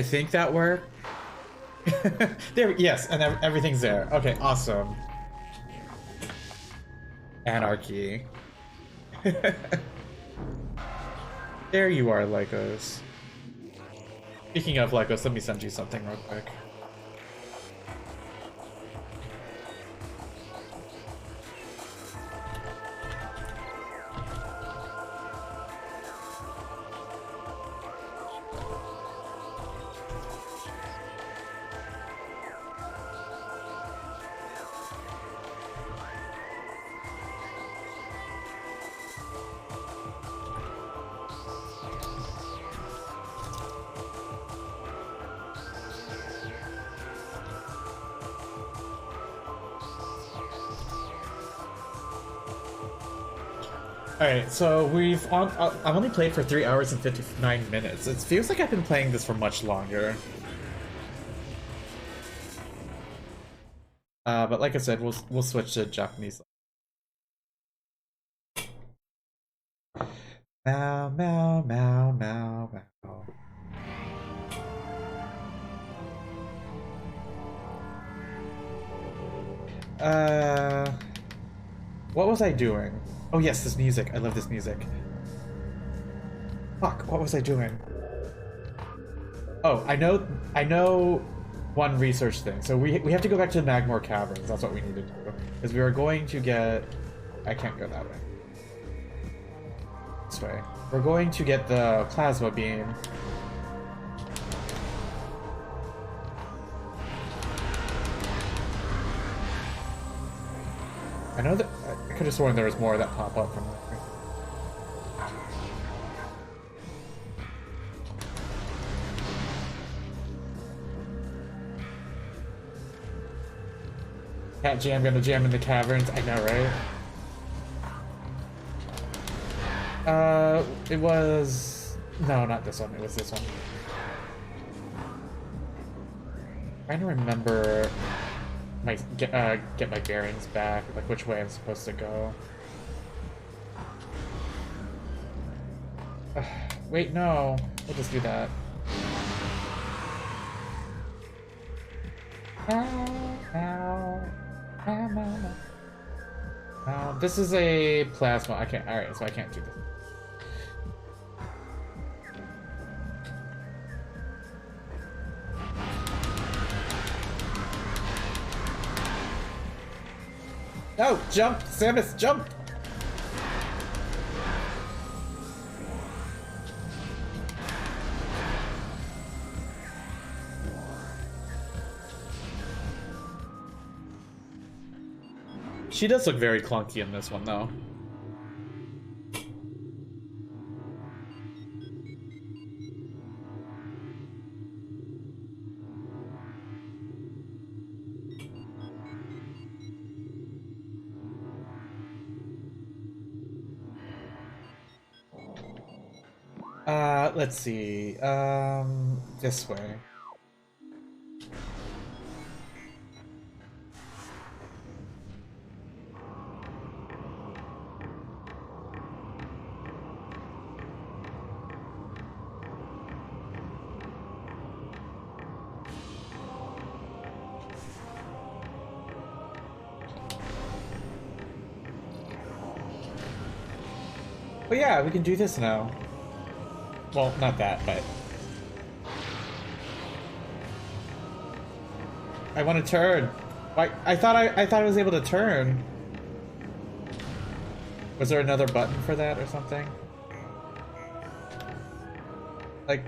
think that worked? There, yes, and everything's there. Okay, awesome. Anarchy. There you are, Lycos. Speaking of Lycos, let me send you something real quick. Alright, so I've only played for 3 hours and 59 minutes. It feels like I've been playing this for much longer. But like I said, we'll switch to Japanese. Meow, meow, meow, meow, meow. What was I doing? Oh yes, this music. I love this music. Fuck, what was I doing? Oh, I know one research thing. So we have to go back to the Magmore Caverns. That's what we need to do. Because we are going to get... I can't go that way. This way. We're going to get the plasma beam. I know that... I could have sworn there was more that pop up from there. Cat jam, gonna jam in the caverns. I know, right? It was... No, not this one. It was this one. I'm trying to remember... get my bearings back, like which way I'm supposed to go. Wait, no. We'll just do that. This is a plasma. I can't. Alright, so I can't do this. No! Jump! Samus, jump! She does look very clunky in this one, though. Let's see. This way. But yeah, we can do this now. Well, not that, but... I want to turn. I thought I was able to turn. Was there another button for that or something? Like...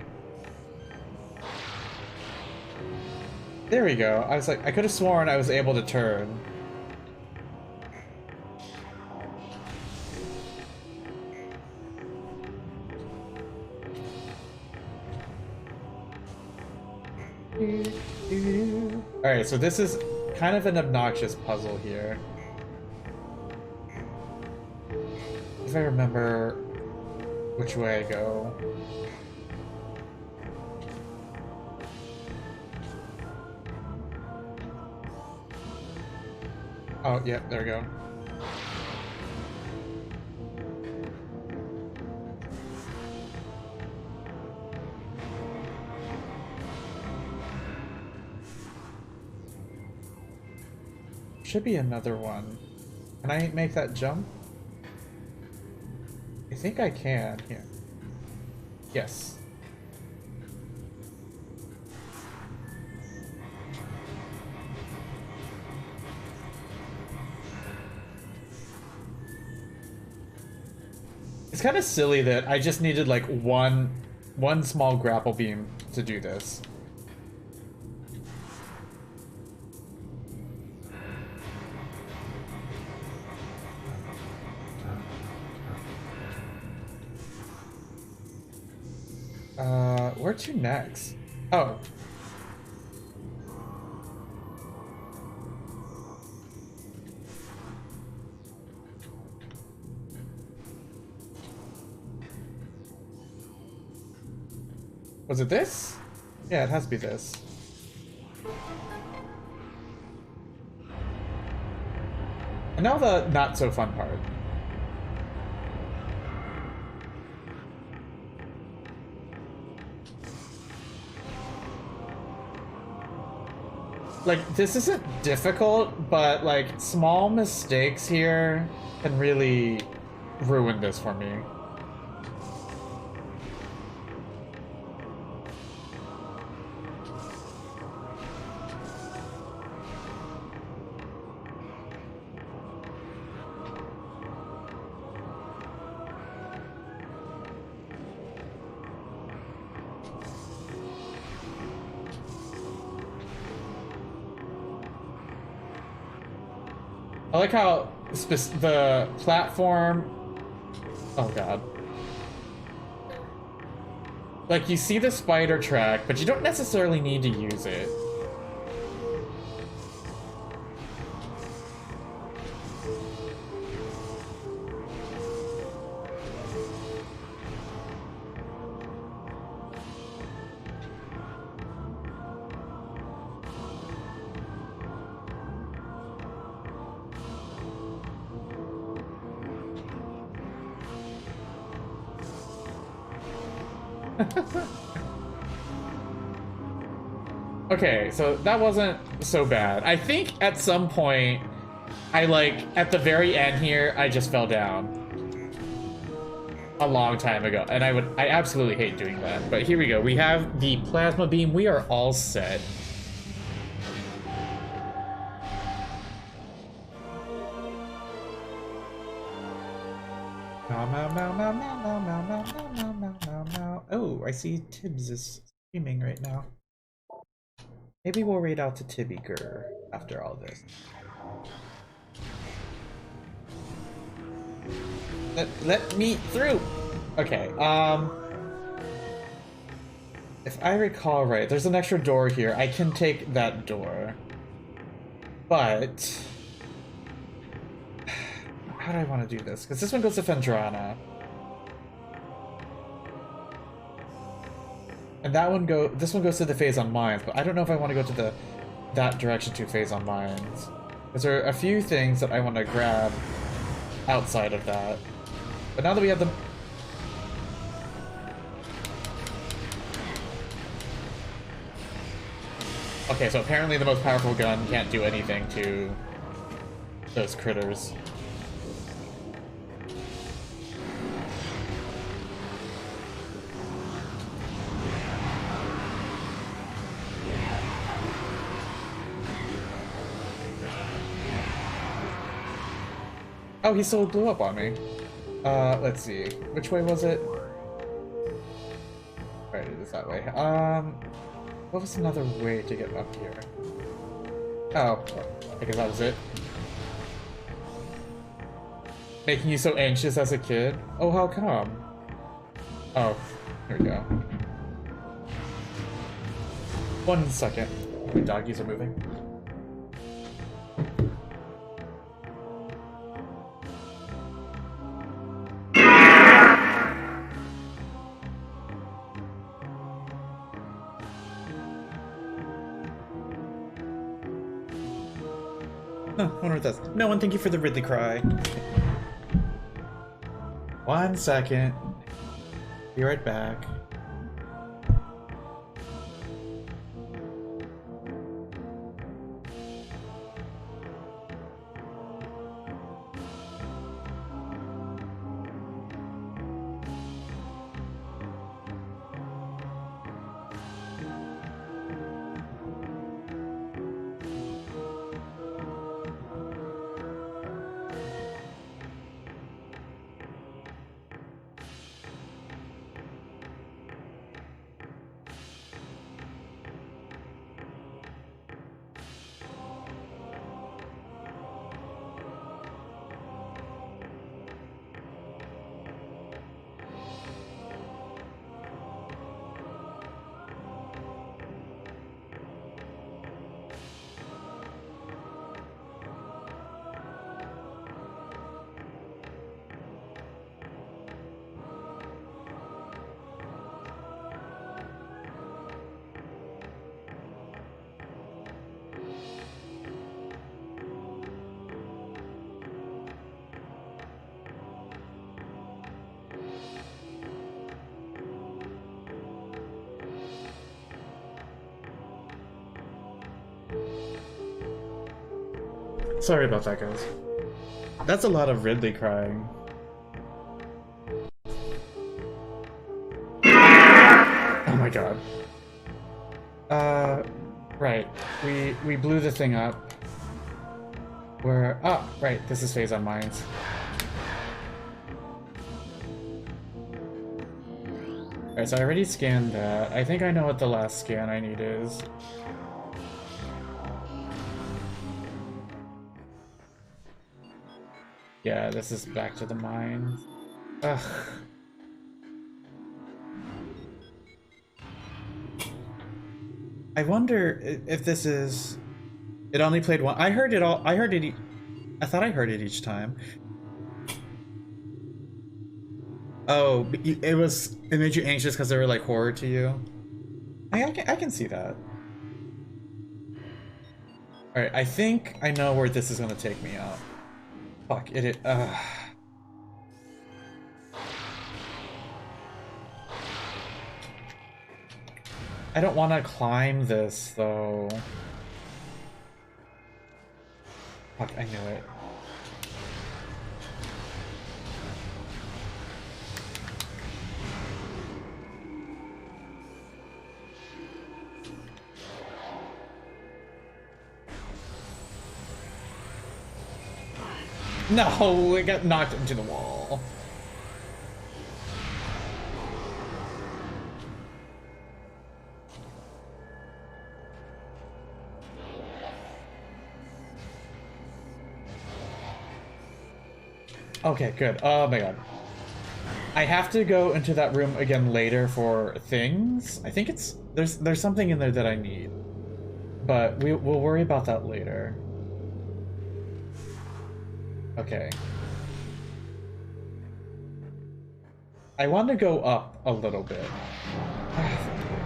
There we go. I was like, I could have sworn I was able to turn. Alright, so this is kind of an obnoxious puzzle here. If I remember which way I go. Oh, yeah, there we go. Should be another one. Can I make that jump? I think I can. Here. Yes. It's kind of silly that I just needed like one small grapple beam to do this. Where to next? Oh. Was it this? Yeah, it has to be this. And now the not so fun part. Like, this isn't difficult, but like small mistakes here can really ruin this for me. I like how the platform... Oh god. Like, you see the spider track, but you don't necessarily need to use it. Okay, so that wasn't so bad. I think at some point, at the very end here, I just fell down. A long time ago, and I absolutely hate doing that. But here we go. We have the plasma beam. We are all set. Oh, I see Tibbs is streaming right now. Maybe we'll raid out to Tibby Gurr after all this. Let me through! Okay, if I recall right, there's an extra door here. I can take that door. But... how do I want to do this? Because this one goes to Fendrana. And this one goes to the Phase on Mines, but I don't know if I want to go to that direction to Phase on Mines. Because there are a few things that I want to grab outside of that. But now that we have the... Okay, so apparently the most powerful gun can't do anything to those critters. Oh, he still blew up on me. Let's see. Which way was it? Alright, it is that way. What was another way to get up here? Oh, I guess that was it. Making you so anxious as a kid? Oh, how come? Oh, here we go. 1 second. My doggies are moving. Huh, wonder what that's... No one, thank you for the Ridley cry. 1 second. Be right back. Sorry about that, guys. That's a lot of Ridley crying. Oh my god. Right. We blew the thing up. Where... Oh, right. This is phase on mines. Alright, so I already scanned that. I think I know what the last scan I need is. Yeah, this is back to the mines. Ugh. I wonder if this is... It only played one... I heard it all... I heard it... I thought I heard it each time. Oh, it was... It made you anxious because they were like horror to you? I can see that. Alright, I think I know where this is gonna take me out. Fuck, I don't want to climb this, though. Fuck, I knew it. No, it got knocked into the wall. Okay, good. Oh my god. I have to go into that room again later for things. I think it's... There's something in there that I need. But we'll worry about that later. Okay. I want to go up a little bit.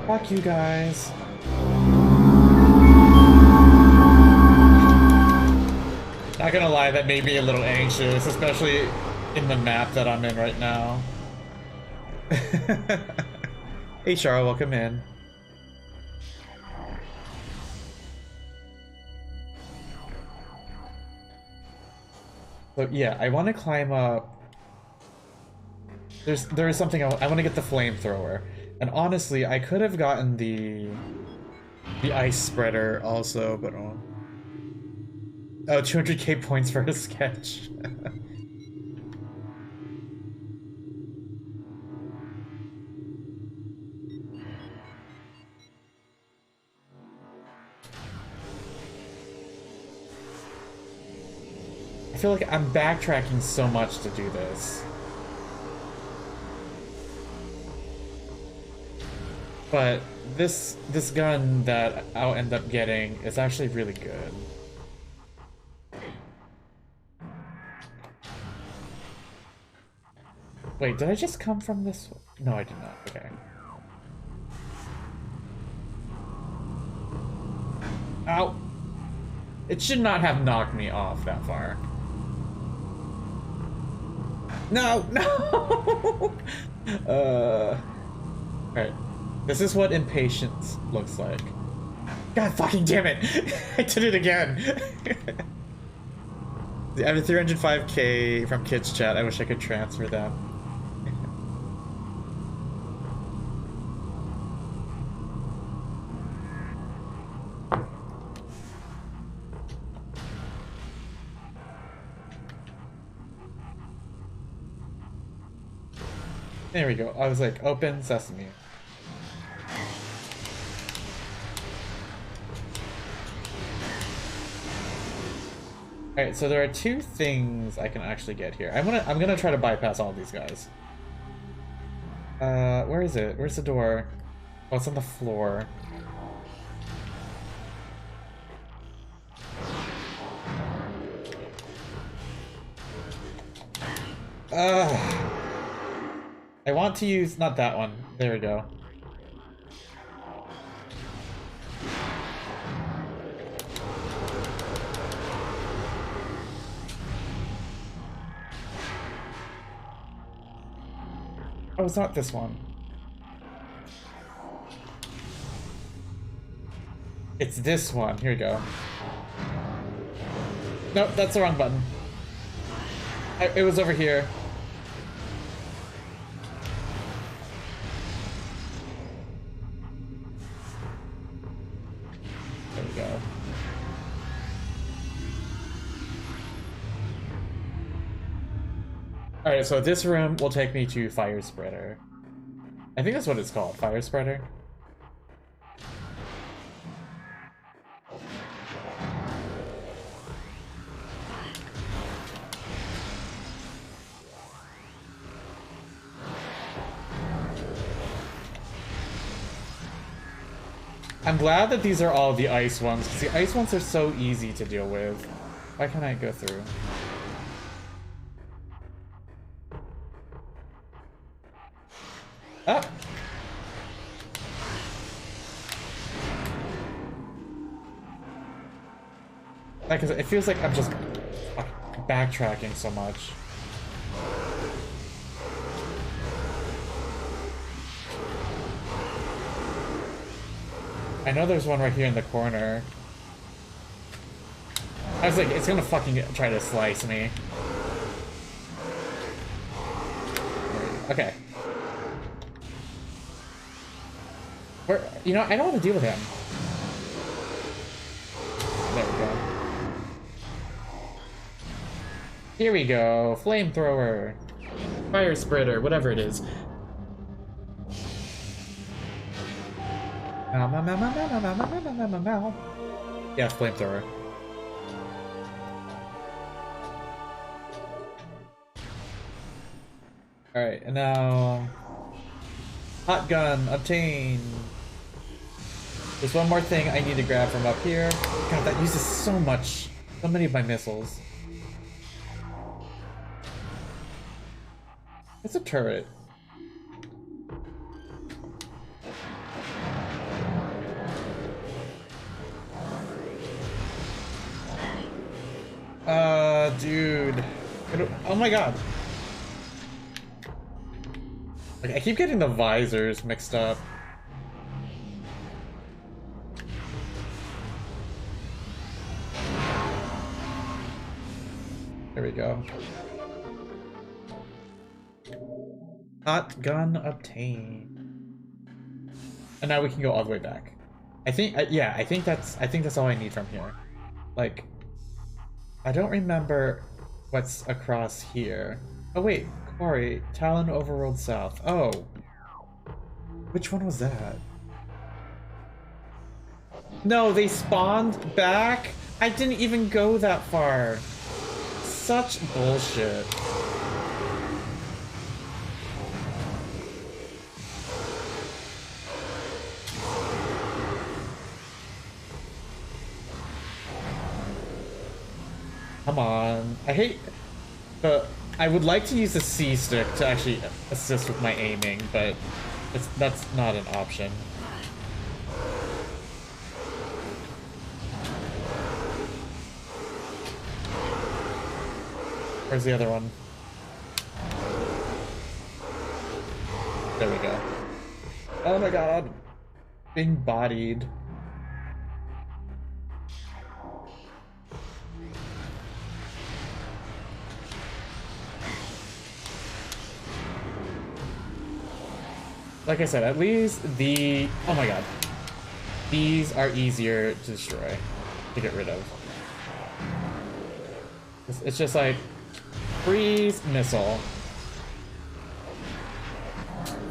Fuck you guys. Not gonna lie, that made me a little anxious, especially in the map that I'm in right now. Hey Charo, welcome in. So yeah, I want to climb up. There is something I want to get the flamethrower, and honestly, I could have gotten the ice spreader also, but oh, 200k points for a sketch. I feel like I'm backtracking so much to do this. But this gun that I'll end up getting is actually really good. Wait, did I just come from this way? No, I did not. Okay. Ow! It should not have knocked me off that far. No! No! Alright. This is what impatience looks like. God fucking damn it! I did it again! I have a 305k from kids chat. I wish I could transfer them. There we go. I was like, open sesame. Alright, so there are two things I can actually get here. I'm gonna try to bypass all these guys. Where is it? Where's the door? Oh, it's on the floor. I want to use, not that one. There we go. Oh, it's not this one. It's this one. Here we go. Nope, that's the wrong button. It was over here. There we go. Alright, so this room will take me to Fire Spreader. I think that's what it's called, Fire Spreader. I'm glad that these are all the ice ones, because the ice ones are so easy to deal with. Why can't I go through? Ah! Like, it feels like I'm just backtracking so much. I know there's one right here in the corner. I was like, it's gonna fucking try to slice me. Okay. Where, you know, I don't want to deal with him. There we go. Here we go. Flamethrower. Fire spreader, whatever it is. Yeah, flamethrower. Alright, and now... Hot gun, obtained. There's one more thing I need to grab from up here. God, that uses so many of my missiles. It's a turret. Dude. Oh my god. Like, I keep getting the visors mixed up. There we go. Hot gun obtained. And now we can go all the way back. I think, yeah, I think that's all I need from here. Like, I don't remember what's across here. Oh wait, Quarry, Talon Overworld South. Oh. Which one was that? No, they spawned back? I didn't even go that far. Such bullshit. Come on. I hate the... I would like to use the C stick to actually assist with my aiming, but that's not an option. Where's the other one? There we go. Oh my god. Being bodied. Like I said, at least the... Oh my god. These are easier to destroy, to get rid of. It's just like... Freeze, missile.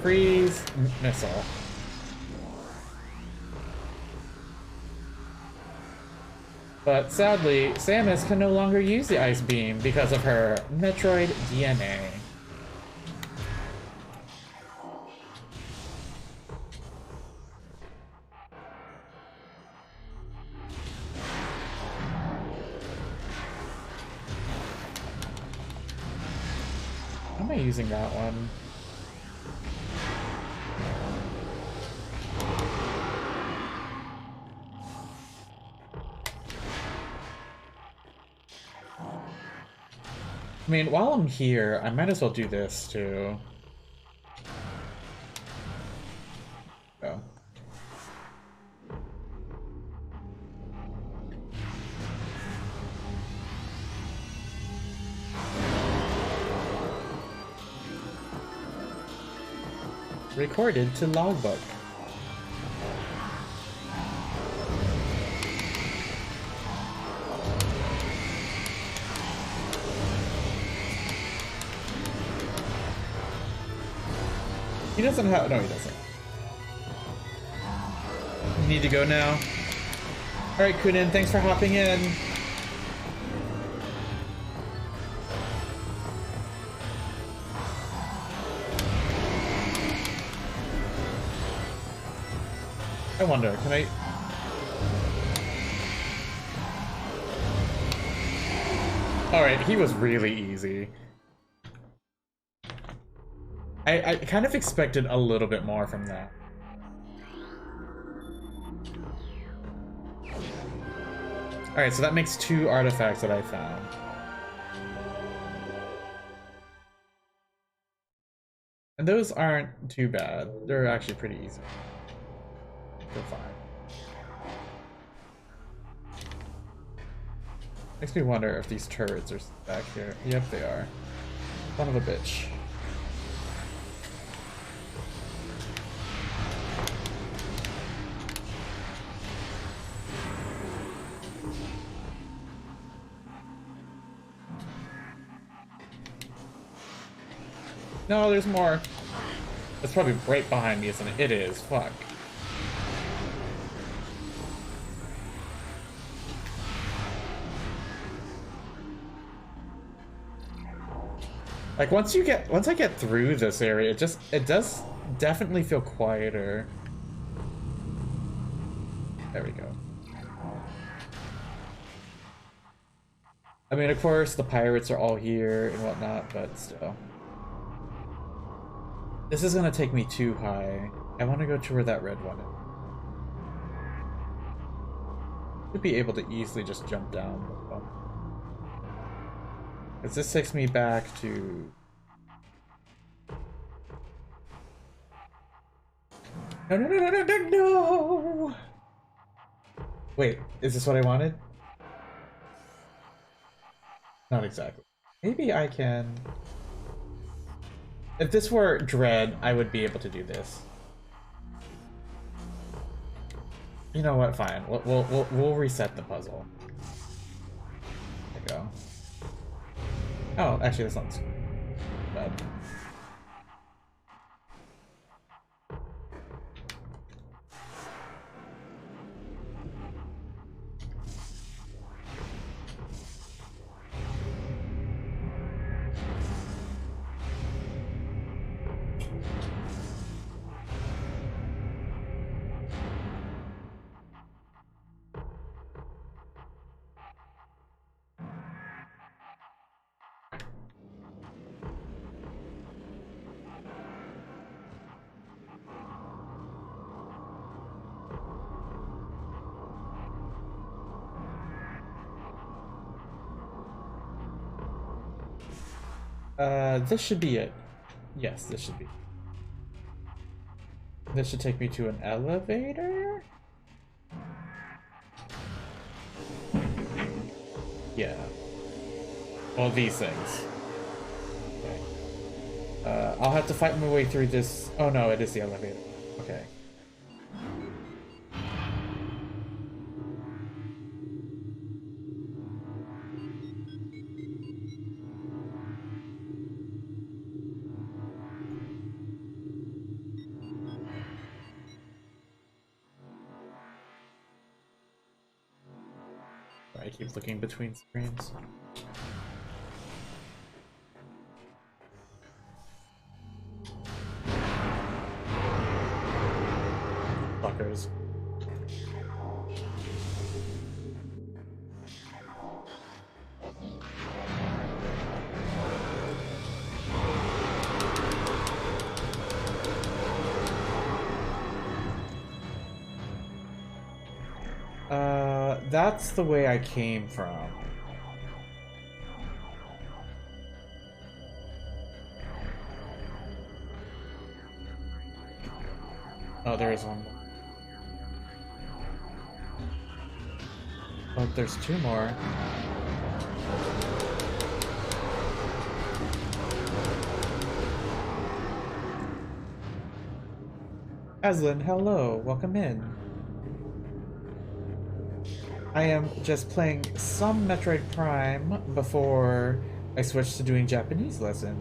Freeze, missile. But sadly, Samus can no longer use the Ice Beam because of her Metroid DNA. How am I using that one? I mean, while I'm here, I might as well do this too. Oh. recorded to logbook. He doesn't have. No, he doesn't. You need to go now. All right, Kunin, thanks for hopping in. I wonder, can I? All right, he was really easy. I kind of expected a little bit more from that. Alright, so that makes 2 artifacts that I found. And those aren't too bad. They're actually pretty easy. They're fine. Makes me wonder if these turrets are back here. Yep, they are. Son of a bitch. No, there's more. It's probably right behind me, isn't it? It is. Fuck. Like once I get through this area, it does definitely feel quieter. There we go. I mean, of course, the pirates are all here and whatnot, but still. This is gonna take me too high. I want to go to where that red one is. Should be able to easily just jump down. Because this takes me back to... No, no, no, no, no, no, no! Wait, is this what I wanted? Not exactly. Maybe I can... If this were Dread, I would be able to do this. You know what? Fine. We'll reset the puzzle. There we go. Oh, actually, that's not bad. This should be it. Yes, this should be. This should take me to an elevator? Yeah. Well, these things. Okay. I'll have to fight my way through this. Oh no, it is the elevator. Okay. I keep looking between screens. Fuckers. That's the way I came from. Oh, there is one more. Oh, there's 2 more. Aslan, hello, welcome in. I am just playing some Metroid Prime before I switch to doing Japanese lesson.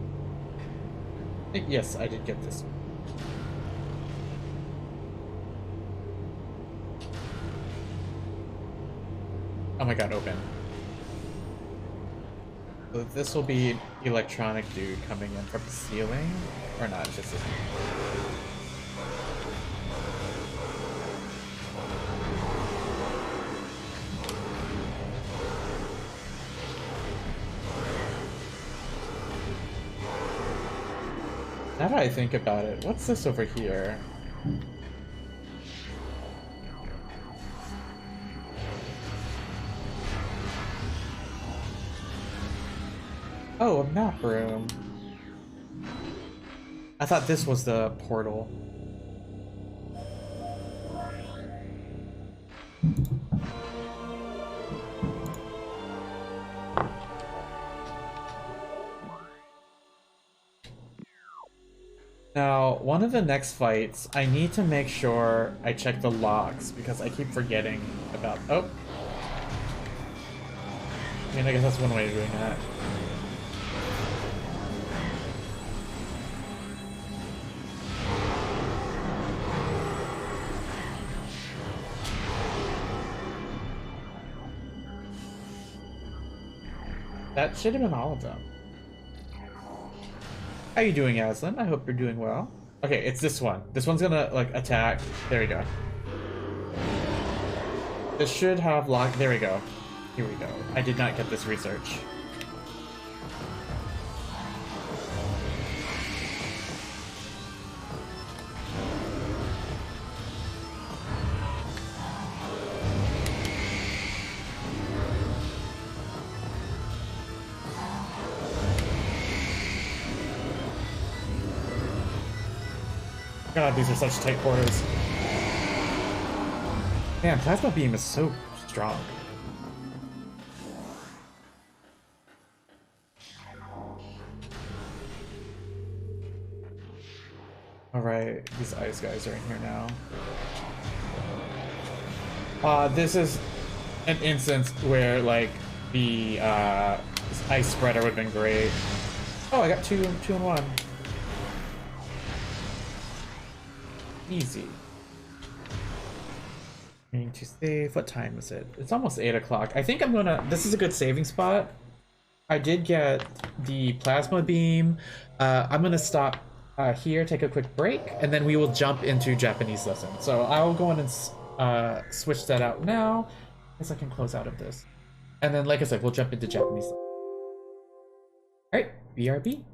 Yes, I did get this one. Oh my god, open. So this will be an electronic dude coming in from the ceiling? Or not, it's just this. Now that I think about it, what's this over here? Oh, a map room. I thought this was the portal. Now, one of the next fights, I need to make sure I check the logs because I keep forgetting about... Oh! I mean, I guess that's one way of doing that. That should have been all of them. How you doing, Aslan? I hope you're doing well. Okay, it's this one. This one's gonna, like, attack. There we go. This should have lock. There we go. Here we go. I did not get this research. God, these are such tight quarters. Man, plasma beam is so strong. Alright, these ice guys are in here now. This is an instance where, like, the ice spreader would have been great. Oh, I got two in one. Easy. I need to save. What time is it? It's almost 8 o'clock. I think I'm gonna... This is a good saving spot. I did get the plasma beam. I'm gonna stop here, take a quick break, and then we will jump into Japanese lesson. So I'll go in and switch that out now. I guess I can close out of this. And then, like I said, we'll jump into Japanese lesson. Alright, BRB.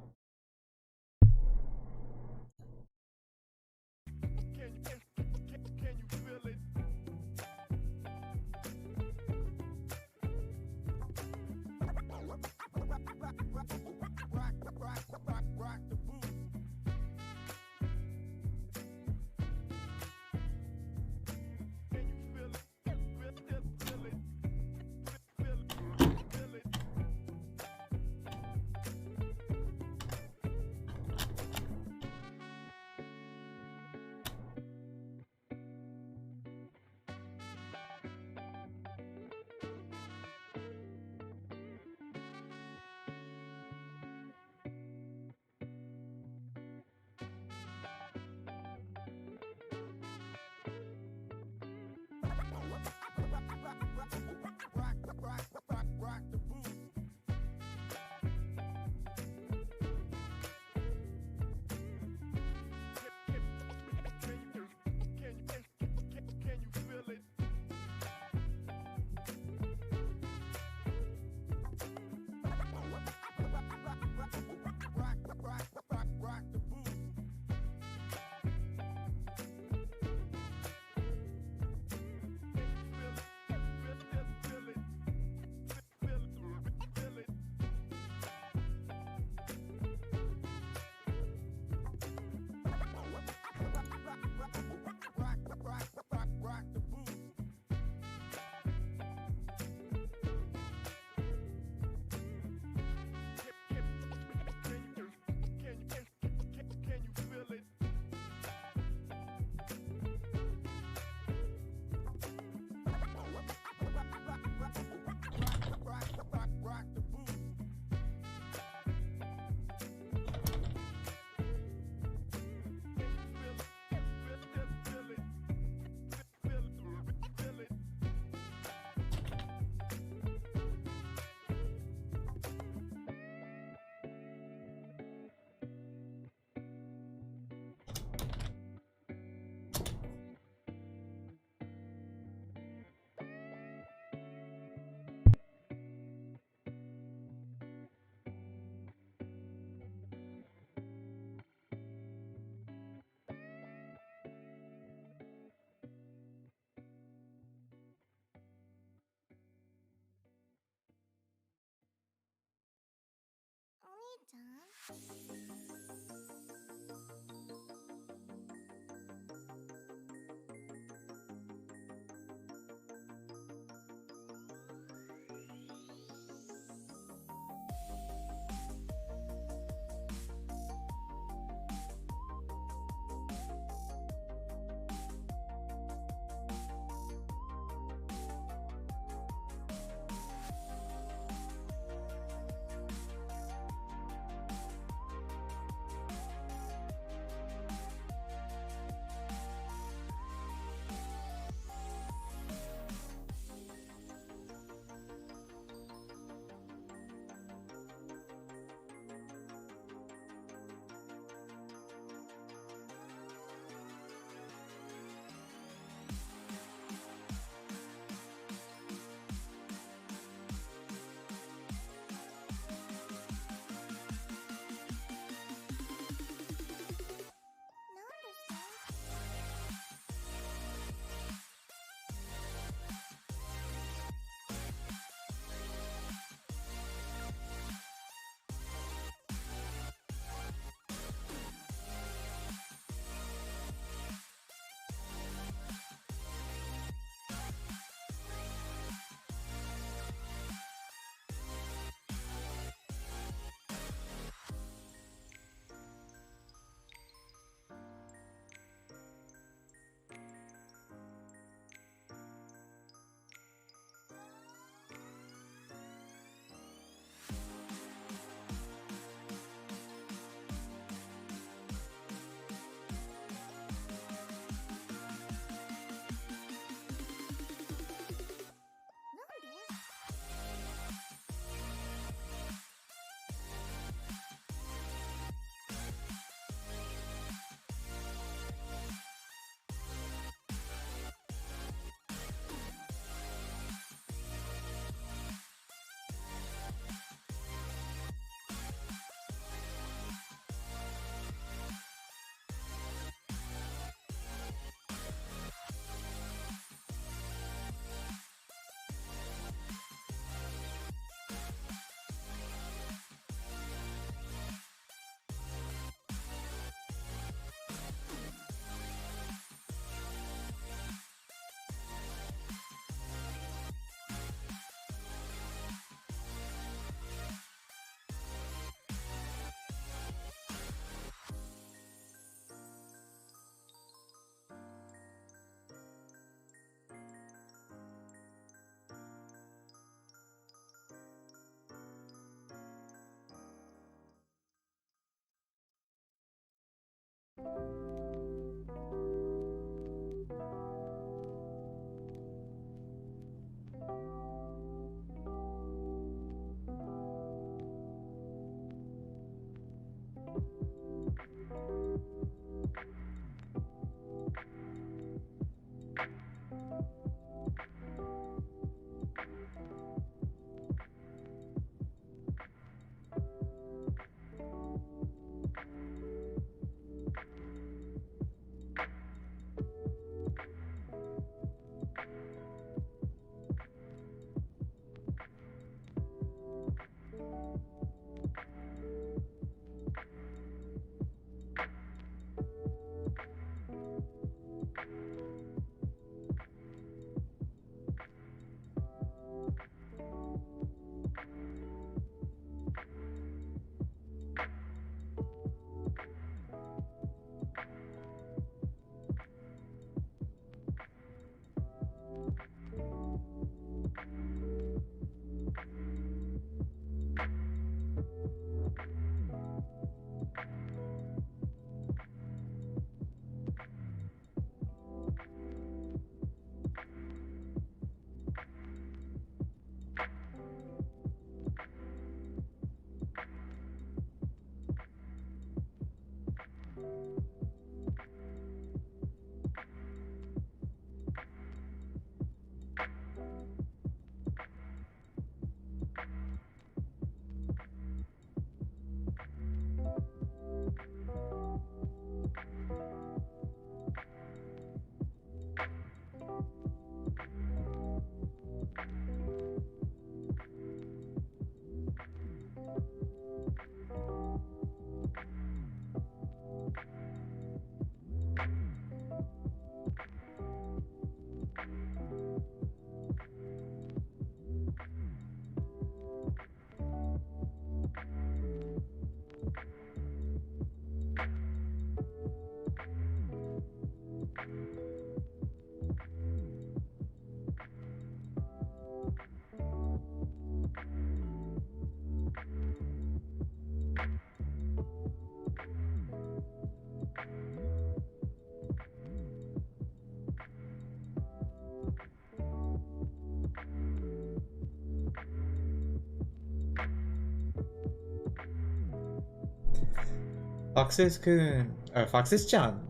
ファクセスくん、ファクセスちゃん、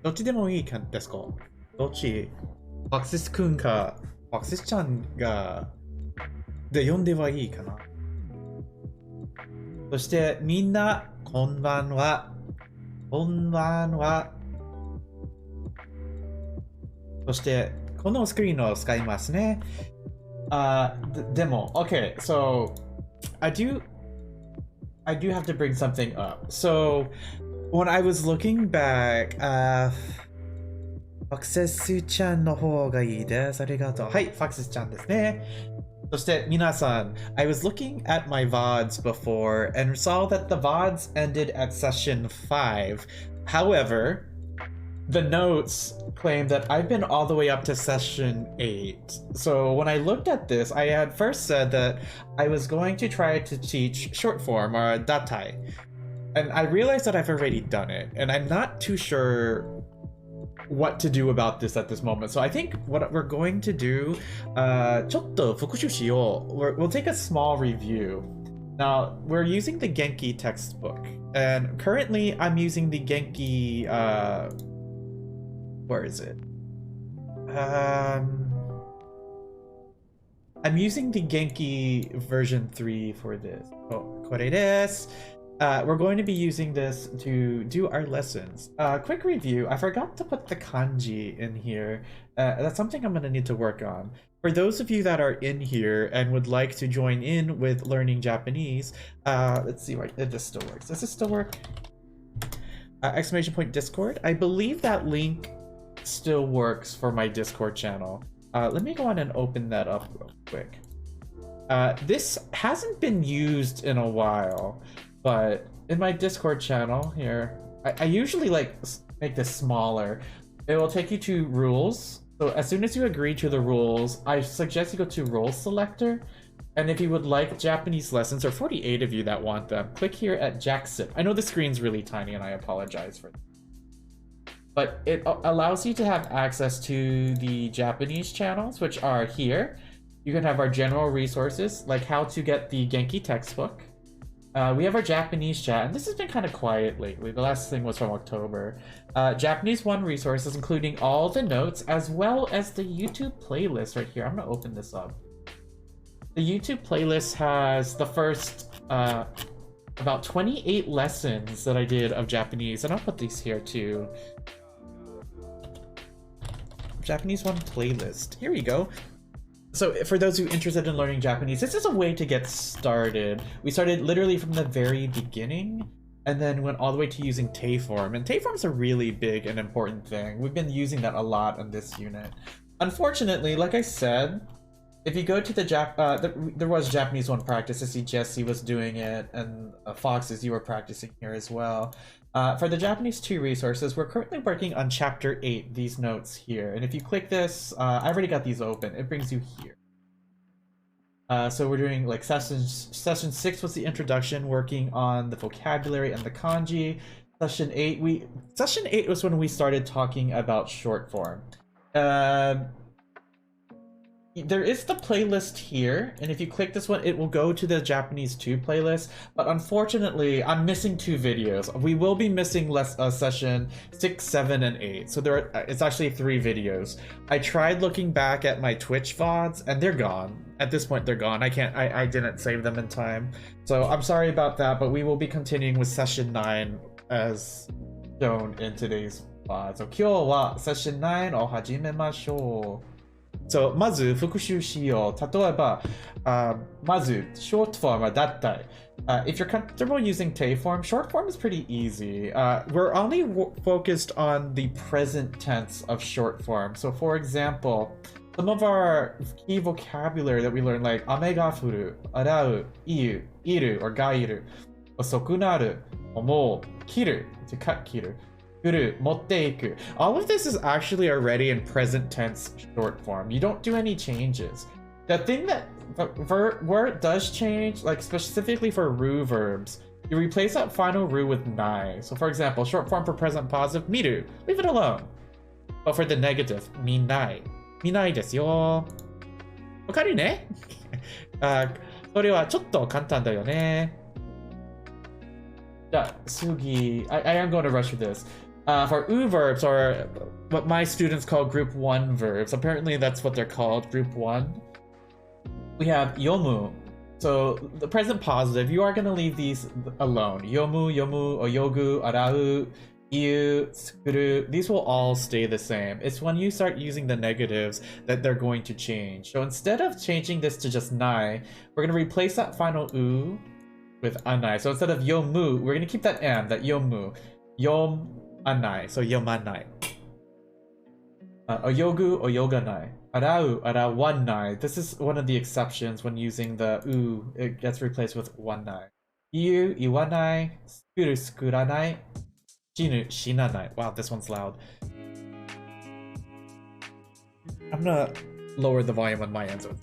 どっちでもいいかですか？どっち？ファクセスくんか、ファクセスちゃんが、で呼んではいいかな。そして、みんな、こんばんは。こんばんは。そして、このスクリーンを使いますね。でも、okay, so, I do have to bring something up. So, when I was looking back, ファクセスちゃんの方がいいです。ありがとう。はい、ファクセスちゃんですね。そして皆さん、I was looking at my VODs before and saw that the VODs ended at session 5. However, the notes claim that I've been all the way up to session 8. So when I looked at this, I had first said that I was going to try to teach short form or datai. And I realized that I've already done it, and I'm not too sure what to do about this at this moment. So I think what we're going to do, ちょっと復習しよう. We'll take a small review. Now, we're using the Genki textbook, and currently I'm using the Genki, where is it? I'm using the Genki version 3 for this. Oh, これです. We're going to be using this to do our lessons. Quick review, I forgot to put the kanji in here. That's something I'm going to need to work on. For those of you that are in here and would like to join in with learning Japanese, let's see if this still works. Does this still work? Exclamation point Discord. I believe that link still works for my Discord channel. Let me go on and open that up real quick. This hasn't been used in a while. But in my Discord channel here, I usually make this smaller. It will take you to rules. So as soon as you agree to the rules, I suggest you go to role selector. And if you would like Japanese lessons, or 48 of you that want them, click here at JackSip. I know the screen's really tiny and I apologize for that. But it allows you to have access to the Japanese channels, which are here. You can have our general resources, like how to get the Genki textbook. We have our Japanese chat, and this has been kind of quiet lately. The last thing was from October. Japanese 1 resources, including all the notes, as well as the YouTube playlist right here. I'm going to open this up. The YouTube playlist has the first about 28 lessons that I did of Japanese, and I'll put these here too. Japanese 1 playlist. Here we go. So for those who are interested in learning Japanese, this is a way to get started. We started literally from the very beginning and then went all the way to using Teiform. And Teiform is a really big and important thing. We've been using that a lot on this unit. Unfortunately, like I said, if you go to the there was Japanese 1 practice. I see Jesse was doing it, and Foxes, you were practicing here as well. For the Japanese 2 resources, we're currently working on chapter 8, these notes here. And if you click this, I already got these open. It brings you here. So we're doing like session 6 was the introduction, working on the vocabulary and the kanji. Session 8 was when we started talking about short form. There is the playlist here, and if you click this one, it will go to the Japanese 2 playlist, but unfortunately, I'm missing 2 videos. We will be missing session 6, 7, and 8, so it's actually 3 videos. I tried looking back at my Twitch VODs, and they're gone. At this point, they're gone. I didn't save them in time, so I'm sorry about that, but we will be continuing with session 9 as shown in today's VOD. So, 今日は session 9を始めましょう。So, まず復習しよう。例えば、まず short form はだったい。If you're comfortable using Teiform, short form is pretty easy. We're only focused on the present tense of short form. So, for example, some of our key vocabulary that we learn, like 雨が降る、洗う、いる or がいる、遅くなる、思う、切る to cut 切る。All of this is actually already in present tense short form. You don't do any changes. The thing that where it does change, like specifically for ru verbs, you replace that final ru with nai. So for example, short form for present positive, miru, leave it alone. But for the negative, minai, minai ですよ。わかるね？それはちょっと簡単だよね。Sugi. I am going to rush through this. For U verbs, or what my students call group 1 verbs, apparently that's what they're called, group 1. We have yomu. So the present positive, you are going to leave these alone. Yomu, yomu, oyogu, arau, iu, tsukuru. These will all stay the same. It's when you start using the negatives that they're going to change. So instead of changing this to just nai, we're going to replace that final u with anai. So instead of yomu, we're going to keep that m, that yomu. Yom anai, so yomanai. Oyogu, oyoganai. Arau, arawanai. This is one of the exceptions when using the u. It gets replaced with wanai. Iu, iwanai. Skuru, skuranai. Shinu, shinanai. Wow, this one's loud. I'm gonna lower the volume on my end. So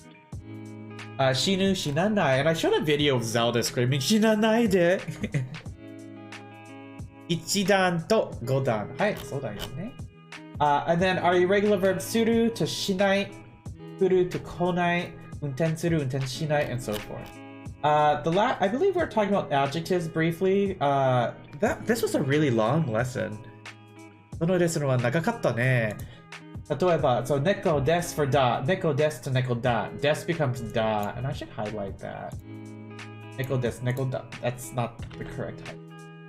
Shinu, shinanai. And I showed a video of Zelda screaming, Shinanai de! 1段と5段。はい、そうだよね。And then our irregular verbs suru to shinai, furu to konai, unten suru, unten shinai, and so forth. I believe we're talking about adjectives briefly. This was a really long lesson. このレッスンは長かったね。例えば、so neko des for da, neko des to neko da, des becomes da, and I should highlight that. Neko des, neko da. That's not the correct type.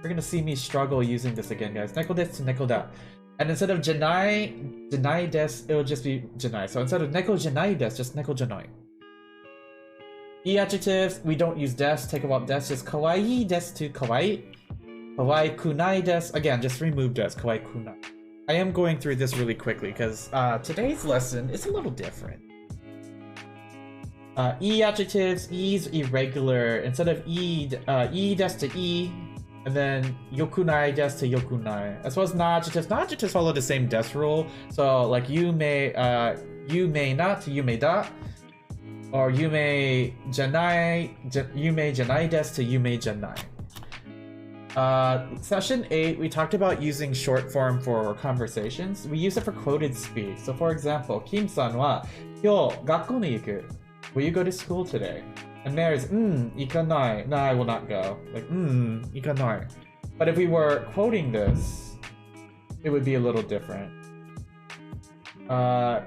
You're gonna see me struggle using this again, guys. Neko des to neko da. And instead of janai des, it will just be janai. So instead of neko janai des, just neko janai. E adjectives, we don't use des, take about des, just kawaii des to kawaii. Kawaii kunai des, again, just remove des, kawaii kunai. I am going through this really quickly because today's lesson is a little different. E adjectives, E's irregular. Instead of E des to E, and then yokunai des to yokunai. As well as na adjectives follow the same des rule. So like you may not to you may da, or you may janai des to you may janai. Session 8, we talked about using short form for conversations. We use it for quoted speech. So for example, Kim-san wa, Kyou, gakkou ni iku. Will you go to school today? And Mary's, ikanai. No, I will not go. Like, ikanai. But if we were quoting this, it would be a little different.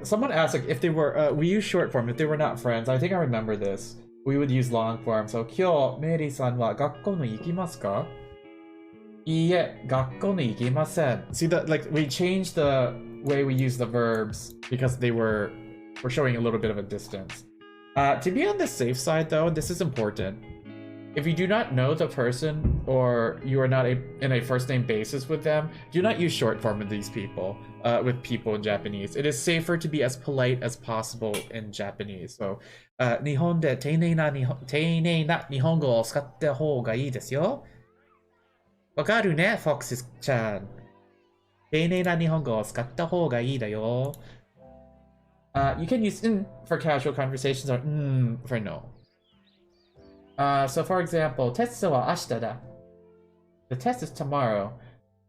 Someone asked like, if they were, we use short form, if they were not friends. I think I remember this. We would use long form. So, Kyou, Mary-san wa gakkou ni ikimasu ka? Iie, gakkou ni ikimasen. See that, like, we changed the way we use the verbs because we're showing a little bit of a distance. To be on the safe side, though, this is important. If you do not know the person or you are not in a first name basis with them, do not use short form with these people, with people in Japanese. It is safer to be as polite as possible in Japanese. So, 日本で丁寧な日本語を使った方がいいですよ。わかるね、Foxy ちゃん。丁寧な日本語を使った方がいいだよ。You can use for casual conversations or for no. So for example, テストは明日だ. The test is tomorrow.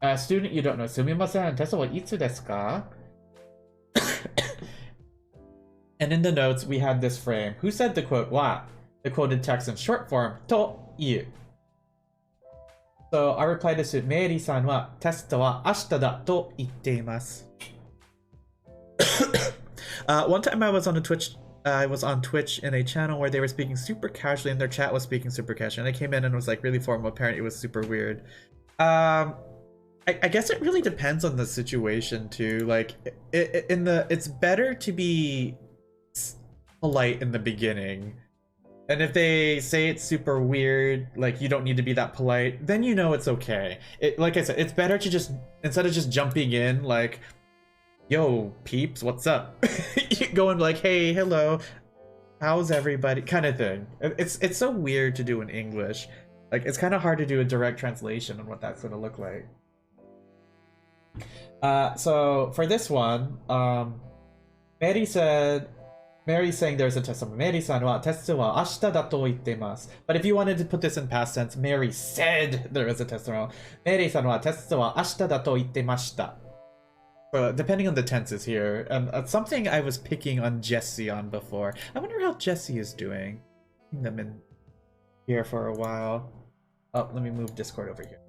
Student you don't know. すみません、テストはいつですか? And in the notes, we had this frame. Who said the quote wa? The quoted text in short form, という. So our reply to student, メイリーさんはテストは明日だと言っています。One time I was on Twitch in a channel where they were speaking super casually and their chat was speaking super casually, and I came in and was like really formal. Apparently it was super weird. I guess it really depends on the situation too. Like it's better to be polite in the beginning. And if they say it's super weird, like you don't need to be that polite, then you know it's okay. Like I said, it's better to just, instead of just jumping in like, yo, peeps, what's up? You go and be like, hey, hello, how's everybody? Kind of thing. It's so weird to do in English. Like, it's kind of hard to do a direct translation on what that's going to look like. So for this one, Mary's saying there's a test. Mary-san wa testu wa ashita da to itte imasu. But if you wanted to put this in past tense, Mary said there is a test tomorrow. Mary-san wa testu wa ashita da to itte imashita. Depending on the tenses here, something I was picking on Jesse on before. I wonder how Jesse is doing. I've been here for a while. Oh, let me move Discord over here.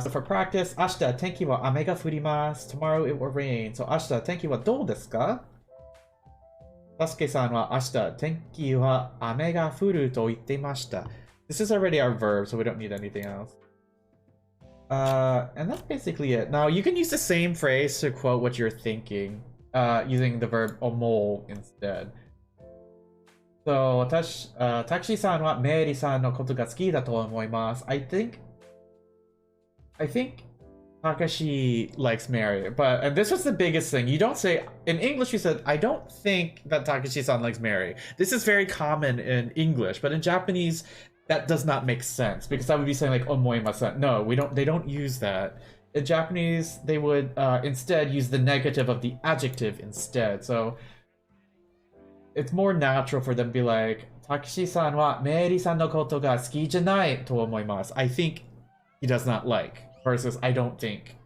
So for practice, 明日天気は雨が降ります。Tomorrow it will rain. So 明日天気はどうですか？たすけさんは明日天気は雨が降ると言っていました。This is already our verb, so we don't need anything else. And that's basically it. Now you can use the same phrase to quote what you're thinking, using the verb omol instead. So 私、タクシーさんはメリーさんのことが好きだと思います。I think Takashi likes Mary, but and this was the biggest thing. You don't say in English. You said I don't think that Takashi-san likes Mary. This is very common in English, but in Japanese, that does not make sense because I would be saying like omoimasen. No, we don't. They don't use that. In Japanese, they would instead use the negative of the adjective instead. So it's more natural for them to be like Takashi-san wa Mary-san no koto ga suki janai to omoimasu. I think he does not like versus I don't think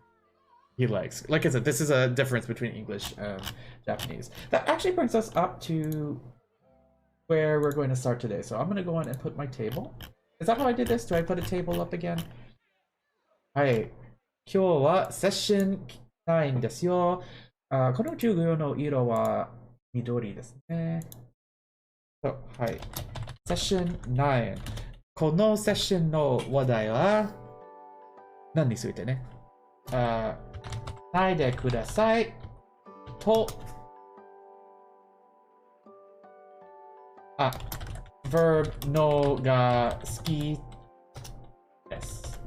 he likes. Like I said, this is a difference between English and Japanese. That actually brings us up to where we're going to start today. So I'm going to go on and put my table. Is that how I did this? Do I put a table up again? はい。今日はセッション9ですよ。この授業の色は緑ですね。はい。セッション9。このセッションの話題は何についてね。ないでくださいと、verb のが好きです。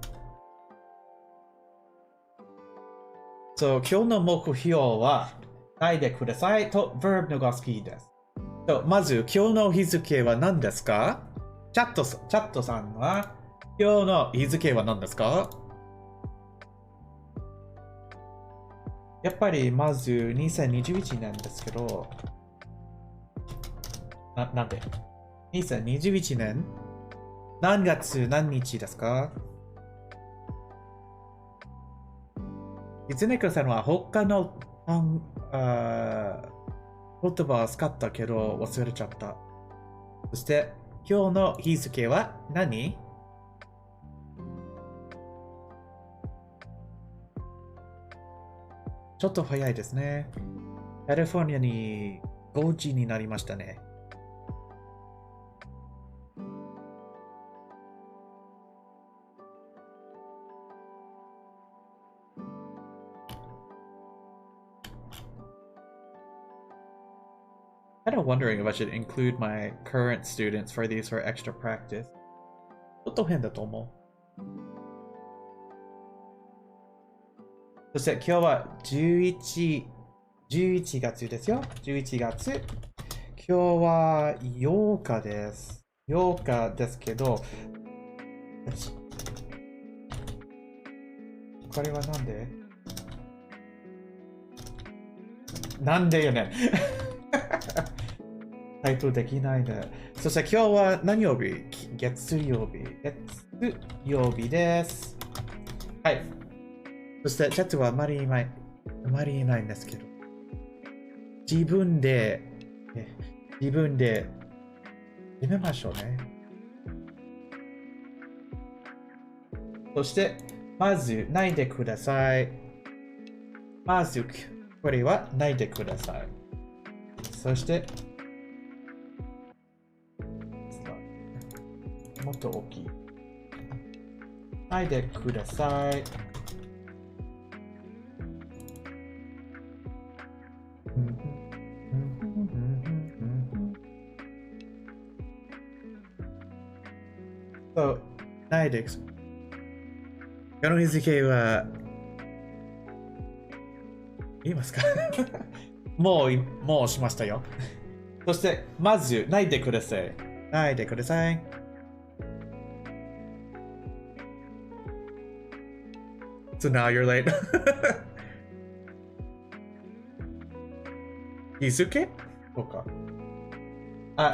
そう、今日の目標は、ないでくださいと verb のが好きです。まず、今日の日付は何ですか？チャットさんは、今日の日付は何ですか？やっぱりまず2021年ですけど、なんで ?2021 年何月何日ですか？いつねかさんは他の言葉を使ったけど忘れちゃった。そして今日の日付は何？ちょっと早いですね。カリフォルニアに5時になりましたね。I'm kind of wondering if I should include my current students for these for extra practice. ちょっと変だと思う。そして今日は11月ですよ。11月。今日は8日です。8日ですけど、これはなんでよね。回答できないね。そして今日は何曜日？月曜日です。はい。そしてチャットはあまりいないんですけど、自分で決めましょうね。そしてまずないでください。まずこれはないでください。そしてもっと大きい。ないでください。ないです。この日付は言いますか？もうしましたよ。そしてまずないでください。ないでください。So now you're late. 日付？そうか。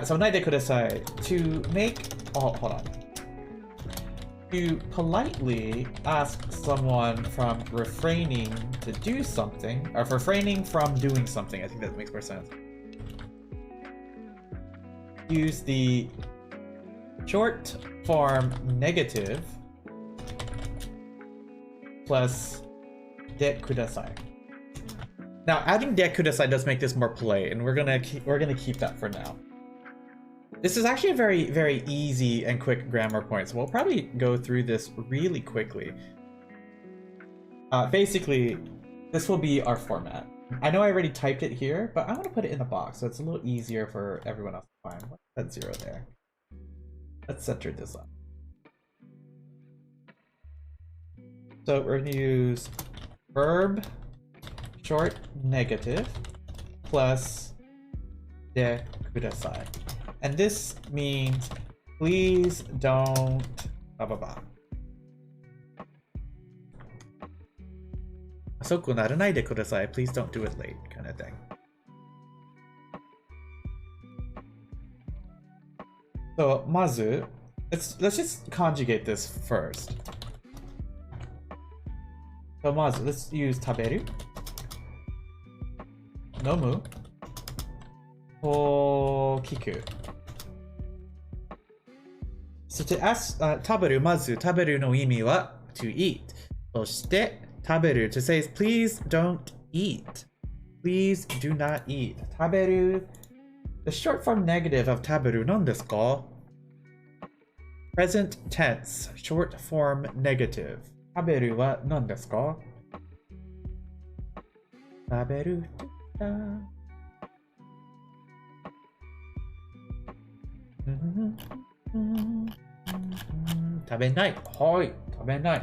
So ないでください。To make hold on. To politely ask someone from refraining to do something, or refraining from doing something. I think that makes more sense. Use the short form negative plus de kudasai. Now, adding de kudasai does make this more polite, and we're gonna keep that for now. This is actually a very, very easy and quick grammar point, so we'll probably go through this really quickly. Basically, this will be our format. I know I already typed it here, but I want to put it in the box so it's a little easier for everyone else to find. What's that 0 there? Let's center this up. So we're going to use verb short negative plus de kudasai. And this means please don't blah blah blah. 遅くならないでください. Please don't do it late, kind of thing. So, まず, let's just conjugate this first. So, まず, let's use 食べる, 飲む, を聞く. So to ask, 食べる, まず食べるの意味は to eat. そして食べる to say please don't eat. Please do not eat. 食べる the short form negative of 食べる何ですか? Present tense short form negative. 食べるは何ですか? 食べる食べない。はい。食べない。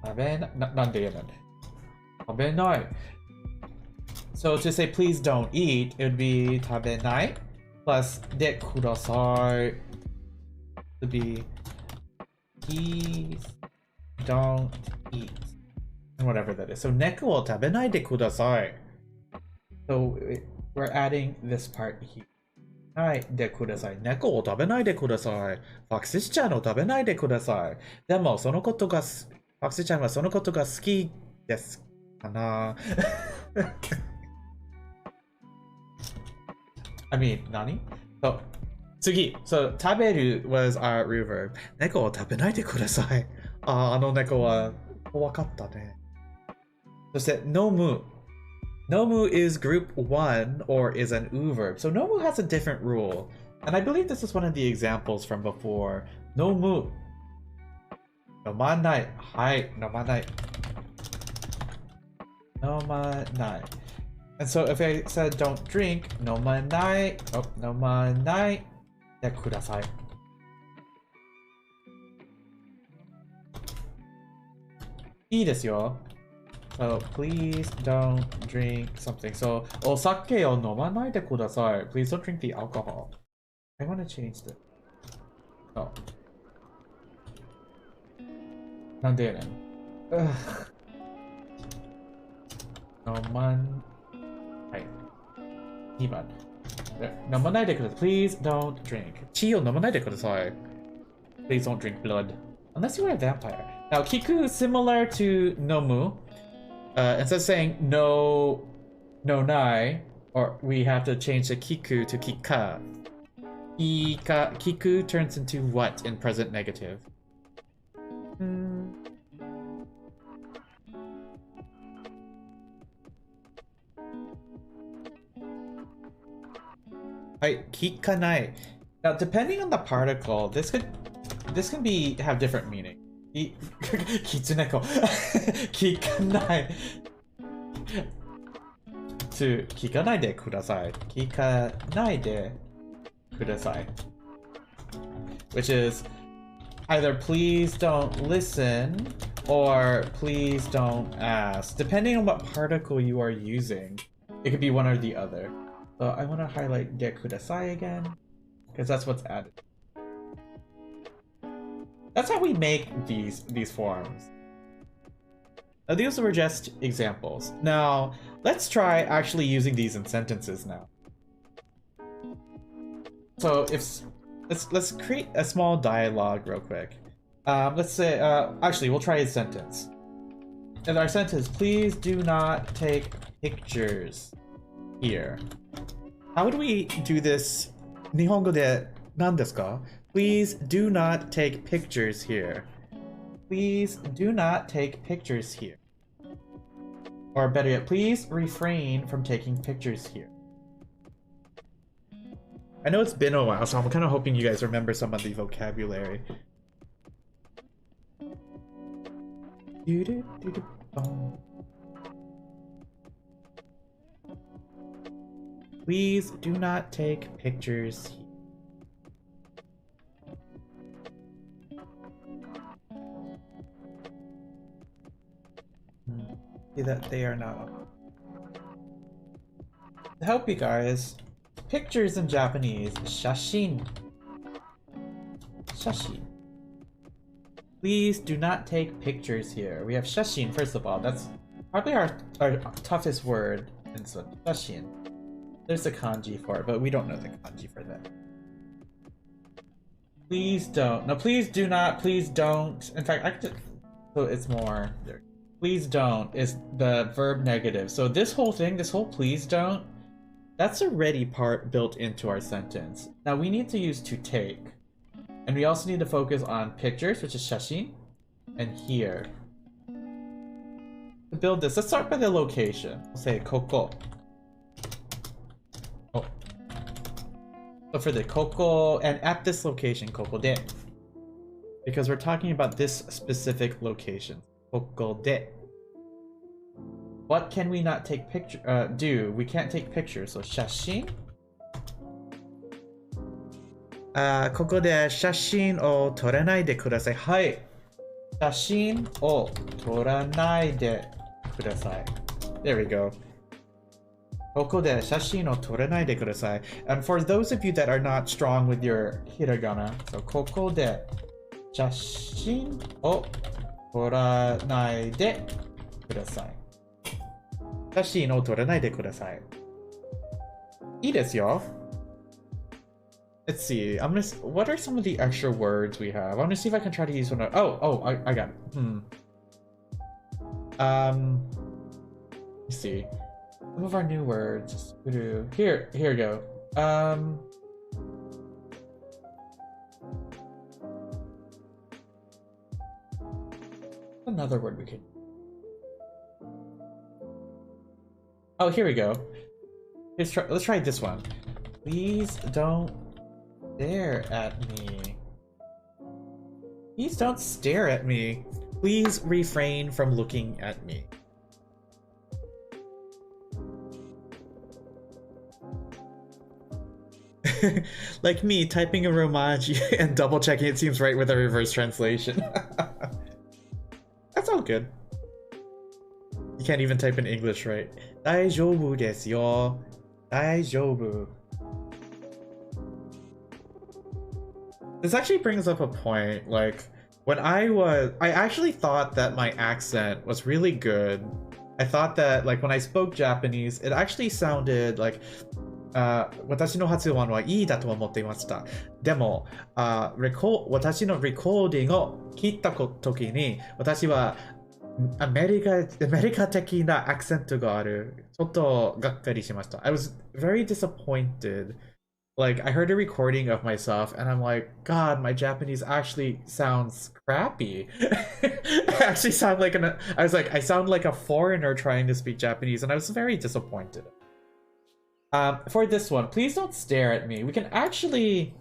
食べない。なんで言えない。食べない。So to say please don't eat, it would be 食べない plus でください would be please don't eat and whatever that is. So 猫を食べないでください. So we're adding this part here. はいでください。猫を食べないでください。フォクシちゃんを食べないでください。でもそのことがフォクシちゃんはそのことが好きですかなI mean, 何? So, 次. So, 食べる was our root verb. 猫を食べないでください。あの猫は怖かったね。そして、飲む. Nomu is group 1 or is an u verb. So nomu has a different rule. And I believe this is one of the examples from before. Nomu. Nomanai. Hai. Nomanai. Nomanai. And so if I said don't drink, nomanai. Oh, nomanai. De kudasai. Ii desu yo. So please don't drink something. So, お酒を飲まないでください. Please don't drink the alcohol. I want to change this. Oh. なんでやねん. 飲まん... はい。2番. 飲まないでください. Please don't drink. 血を飲まないでください. Please don't drink blood. Unless you're a vampire. Now, kiku is similar to nomu. Instead of saying no nai, or we have to change the kiku to kika. Kiku turns into what in present negative? Right, kikanai. Now, depending on the particle, this can have different meaning. キツネコ聞かない聞かないでください聞かないでください which is either please don't listen or please don't ask depending on what particle you are using. It could be one or the other. So I want to highlight de kudasai again because that's what's added. That's how we make these forms. Now, these were just examples. Now, let's try actually using these in sentences now. So let's create a small dialogue real quick. Let's say, actually, we'll try a sentence. In our sentence, please do not take pictures here. How would we do this? Nihongo de nan desu ka? Please do not take pictures here. Please do not take pictures here. Or better yet, please refrain from taking pictures here. I know it's been a while, so I'm kind of hoping you guys remember some of the vocabulary. Please do not take pictures here. See that they are not. To help you guys, pictures in Japanese, 写真. 写真. Please do not take pictures here. We have 写真, first of all. That's probably our toughest word in 写真. There's a kanji for it, but we don't know the kanji for that. Please don't. No, please do not. Please don't. In fact, I could. So it's more. There. Please don't is the verb negative. So this whole thing, this whole please don't, that's already part built into our sentence. Now we need to use to take. And we also need to focus on pictures, which is 写真, and here. To build this, let's start by the location. We'll say ここ. Oh. So for the ここ, and at this location, ここで. Because we're talking about this specific location. ここで. What can we not take do? We can't take pictures, so 写真? ここで写真を撮らないでください。はい。写真を撮らないでください。There we go. ここで写真を撮らないでください。And for those of you that are not strong with your hiragana, so ここで写真を撮らないでください。写真を撮らないでください。いいですよ。Let's see. What are some of the extra words we have? I'm gonna see if I can try to use one. I got it. Let's see. Some of our new words. Here we go. Another word we could. Oh, here we go. Let's try this one. Please don't stare at me. Please don't stare at me. Please refrain from looking at me. Like me typing a romaji and double checking it seems right with a reverse translation. That's all good. You can't even type in English right. 大丈夫ですよ. 大丈夫. This actually brings up a point, like, when I actually thought that my accent was really good. I thought that, like, when I spoke Japanese, it actually sounded like, 私の発音はいいだと思っていました。でも、私のレコーディングを聞いた時に、私はアメリカ的なアクセントがある。ちょっとがっかりしました。I was very disappointed. Like, I heard a recording of myself and I'm like, God, my Japanese actually sounds crappy. I actually sound like I sound like a foreigner trying to speak Japanese, and I was very disappointed. For this one, please don't stare at me. We can actually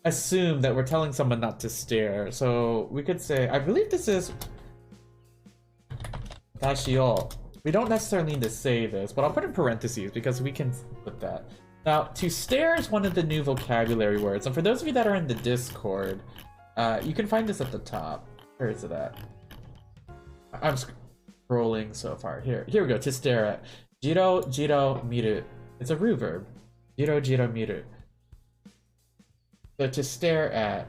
assume that we're telling someone not to stare. So we could say, I believe this is Dashi o. We don't necessarily need to say this, but I'll put in parentheses because we can put that. Now, to stare is one of the new vocabulary words, and for those of you that are in the Discord, you can find this at the top. Where is it at? I'm scrolling so far. Here we go. To stare at. Jiro miru. It's a ru verb. Jiro miru. So to stare at.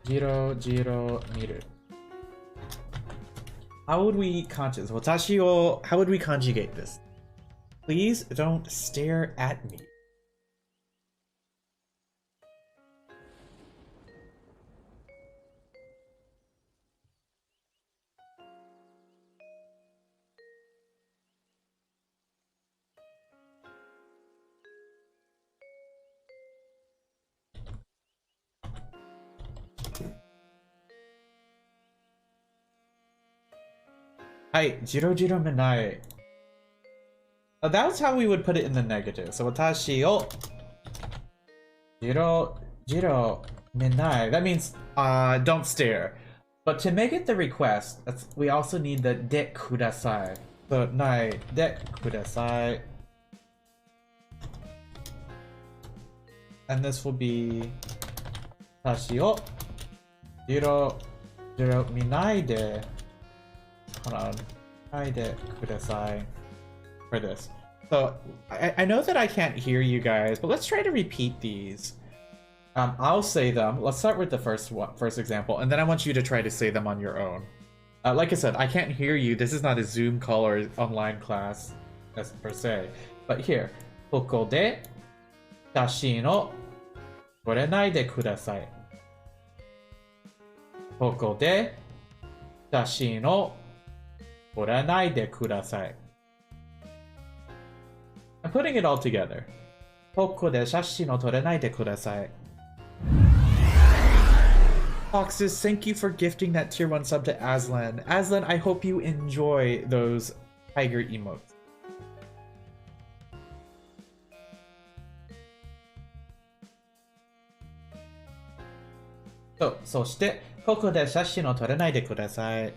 Jiro miru. How would we how would we conjugate this? Please don't stare at me. はい、ジロジロ見ない。That's how we would put it in the negative. So 私をジロジロ見ない. That means don't stare. But to make it the request, we also need the でください. So ないでください. And this will be 私をジロジロ見ないで hold on ないでください for this. So I know that I can't hear you guys, but let's try to repeat these. I'll say them. Let's start with the first example, and then I want you to try to say them on your own. Like I said, I can't hear you. This is not a Zoom call or online class per se. But here, ここで写真を撮れないでください。ここで写真を撮らないでください。I'm putting it all together. ここで写真を撮れないでください。Foxes, thank you for gifting that tier 1 sub to Aslan. Aslan, I hope you enjoy those tiger emotes. So, そして、ここで写真を撮らないでください。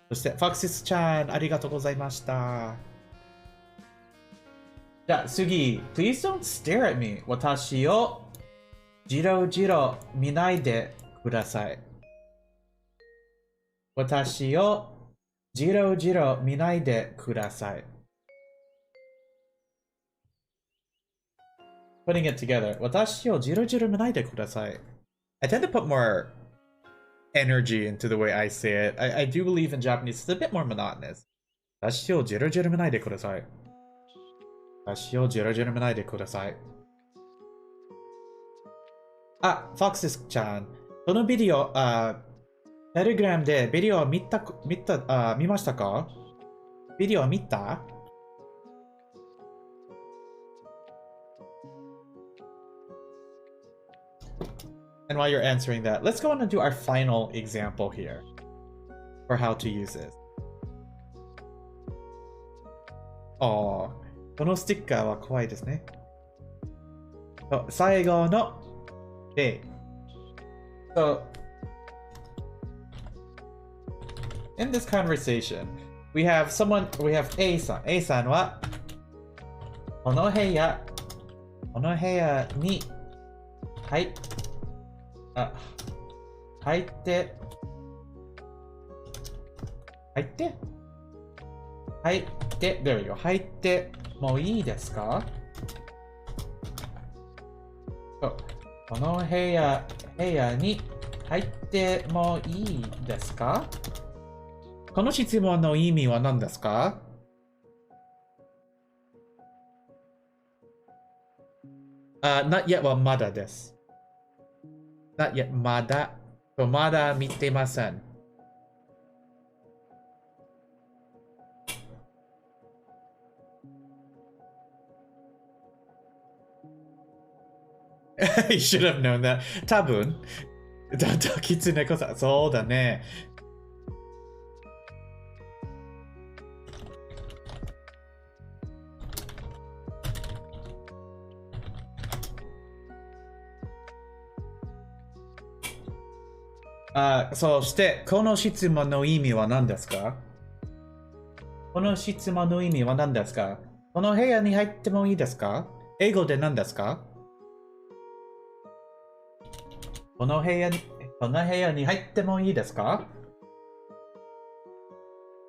そして、Foxes ちゃん、ありがとうございました。じゃあ、次、Please don't stare at me. 私をじろじろ見ないでください。私をじろじろ見ないでください。Putting it together. 私をじろじろ見ないでください。I tend to put more energy into the way I say it. I do believe in Japanese it's a bit more monotonous. 私をじろじろ見ないでください。私をじろじろ見ないでください。あ、Foxes ちゃん。このビデオ、テレグラムでビデオを見ましたか？ビデオを見た？ And while you're answering that, let's go on and do our final example here for how to use this. このステッカーは怖いですね。最後の例。So, in this conversation, we have A さん。A さんは、この部屋に入ってthere we go. 入ってもいいですか？この部屋に入ってもいいですか？この質問の意味は何ですか？not yet はまだです。not yet まだ見てません。You should have known that. 多分。キツネコさん。そうだね。そして、この質問の意味は何ですか？この質問の意味は何ですか？この部屋に入ってもいいですか？英語で何ですか？この部屋に入ってもいいですか？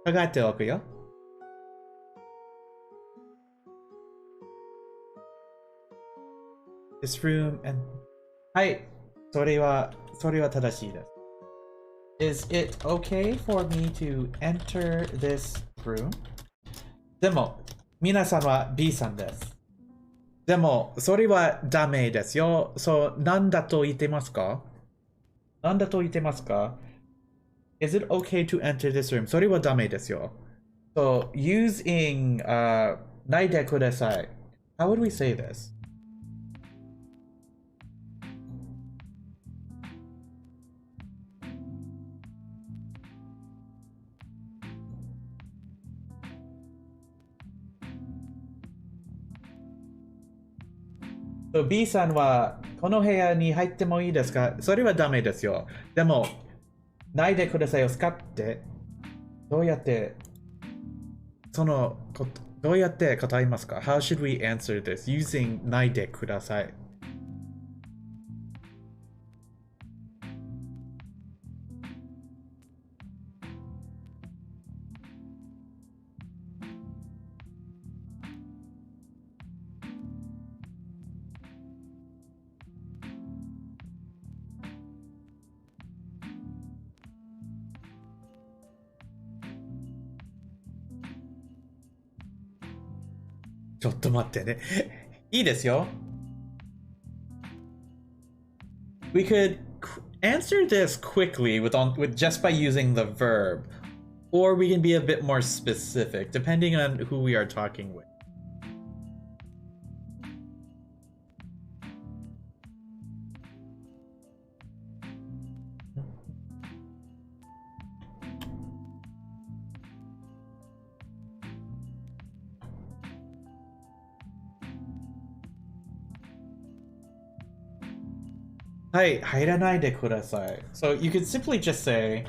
考えておくよ。This room and... はい。それは正しいです。Is it okay for me to enter this room? でも、皆さんは B さんです。でも、それはダメですよ。そう、何だと言ってますか？何だと言ってますか？ Is it okay to enter this room? それはダメですよ。So, using ないでください。How would we say this? B さんはこの部屋に入ってもいいですか？それはダメですよ。でも、ないでくださいを使って、どうやってどうやって答えますか？ How should we answer this using ないでください？ちょっと待ってね。いいですよ。We could answer this quickly with just by using the verb, or we can be a bit more specific depending on who we are talking with. はい、入らないでください。So you could simply just say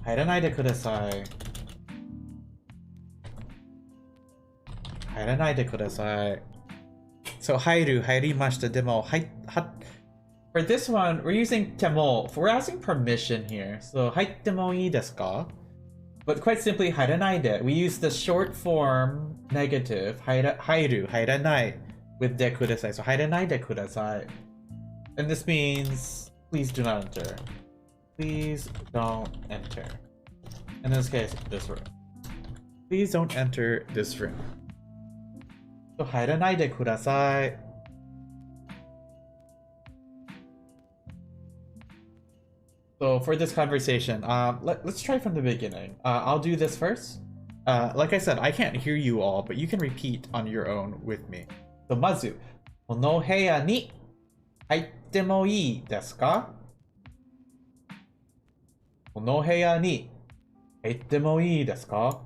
入らないでください。入らないでください。So 入りました。でも、for this one, we're using ても. We're asking permission here. So 入ってもいいですか? But quite simply, 入らないで. We use the short form negative 入らない with でください. So 入らないでください. And this means please do not enter. Please don't enter. In this case, this room. Please don't enter this room. So 入らないでください. So for this conversation, let's try from the beginning. I'll do this first. Like I said, I can't hear you all, but you can repeat on your own with me. So まず、この部屋に入ってもいいですか？この部屋に入ってもいいですか？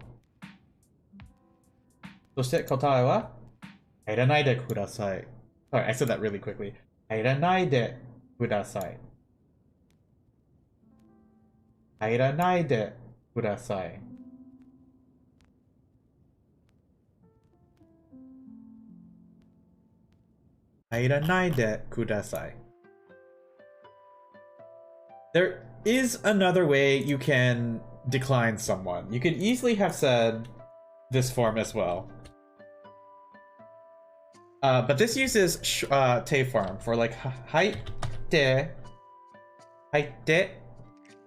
そして答えは入らないでください。Sorry, I said that really quickly. 入らないでください。入らないでください。入らないでください。There is another way you can decline someone. You could easily have said this form as well. But this uses te form for like 入って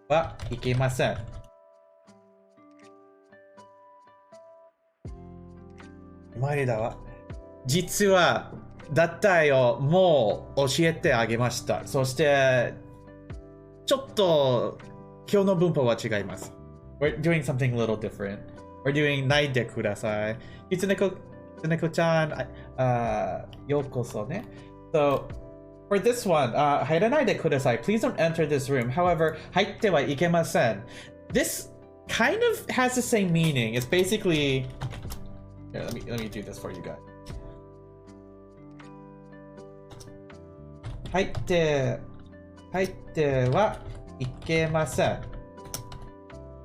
はいけません。前だわ。実はだったよ、もう教えてあげました。そしてちょっと今日の文法は違います。We're doing something a little different. We're doing ないでください。いつねこちゃん、ようこそね。So, for this one, 入らないでください. Please don't enter this room. However, 入ってはいけません. This kind of has the same meaning. It's basically... Here, let me do this for you guys. 入ってはいけません.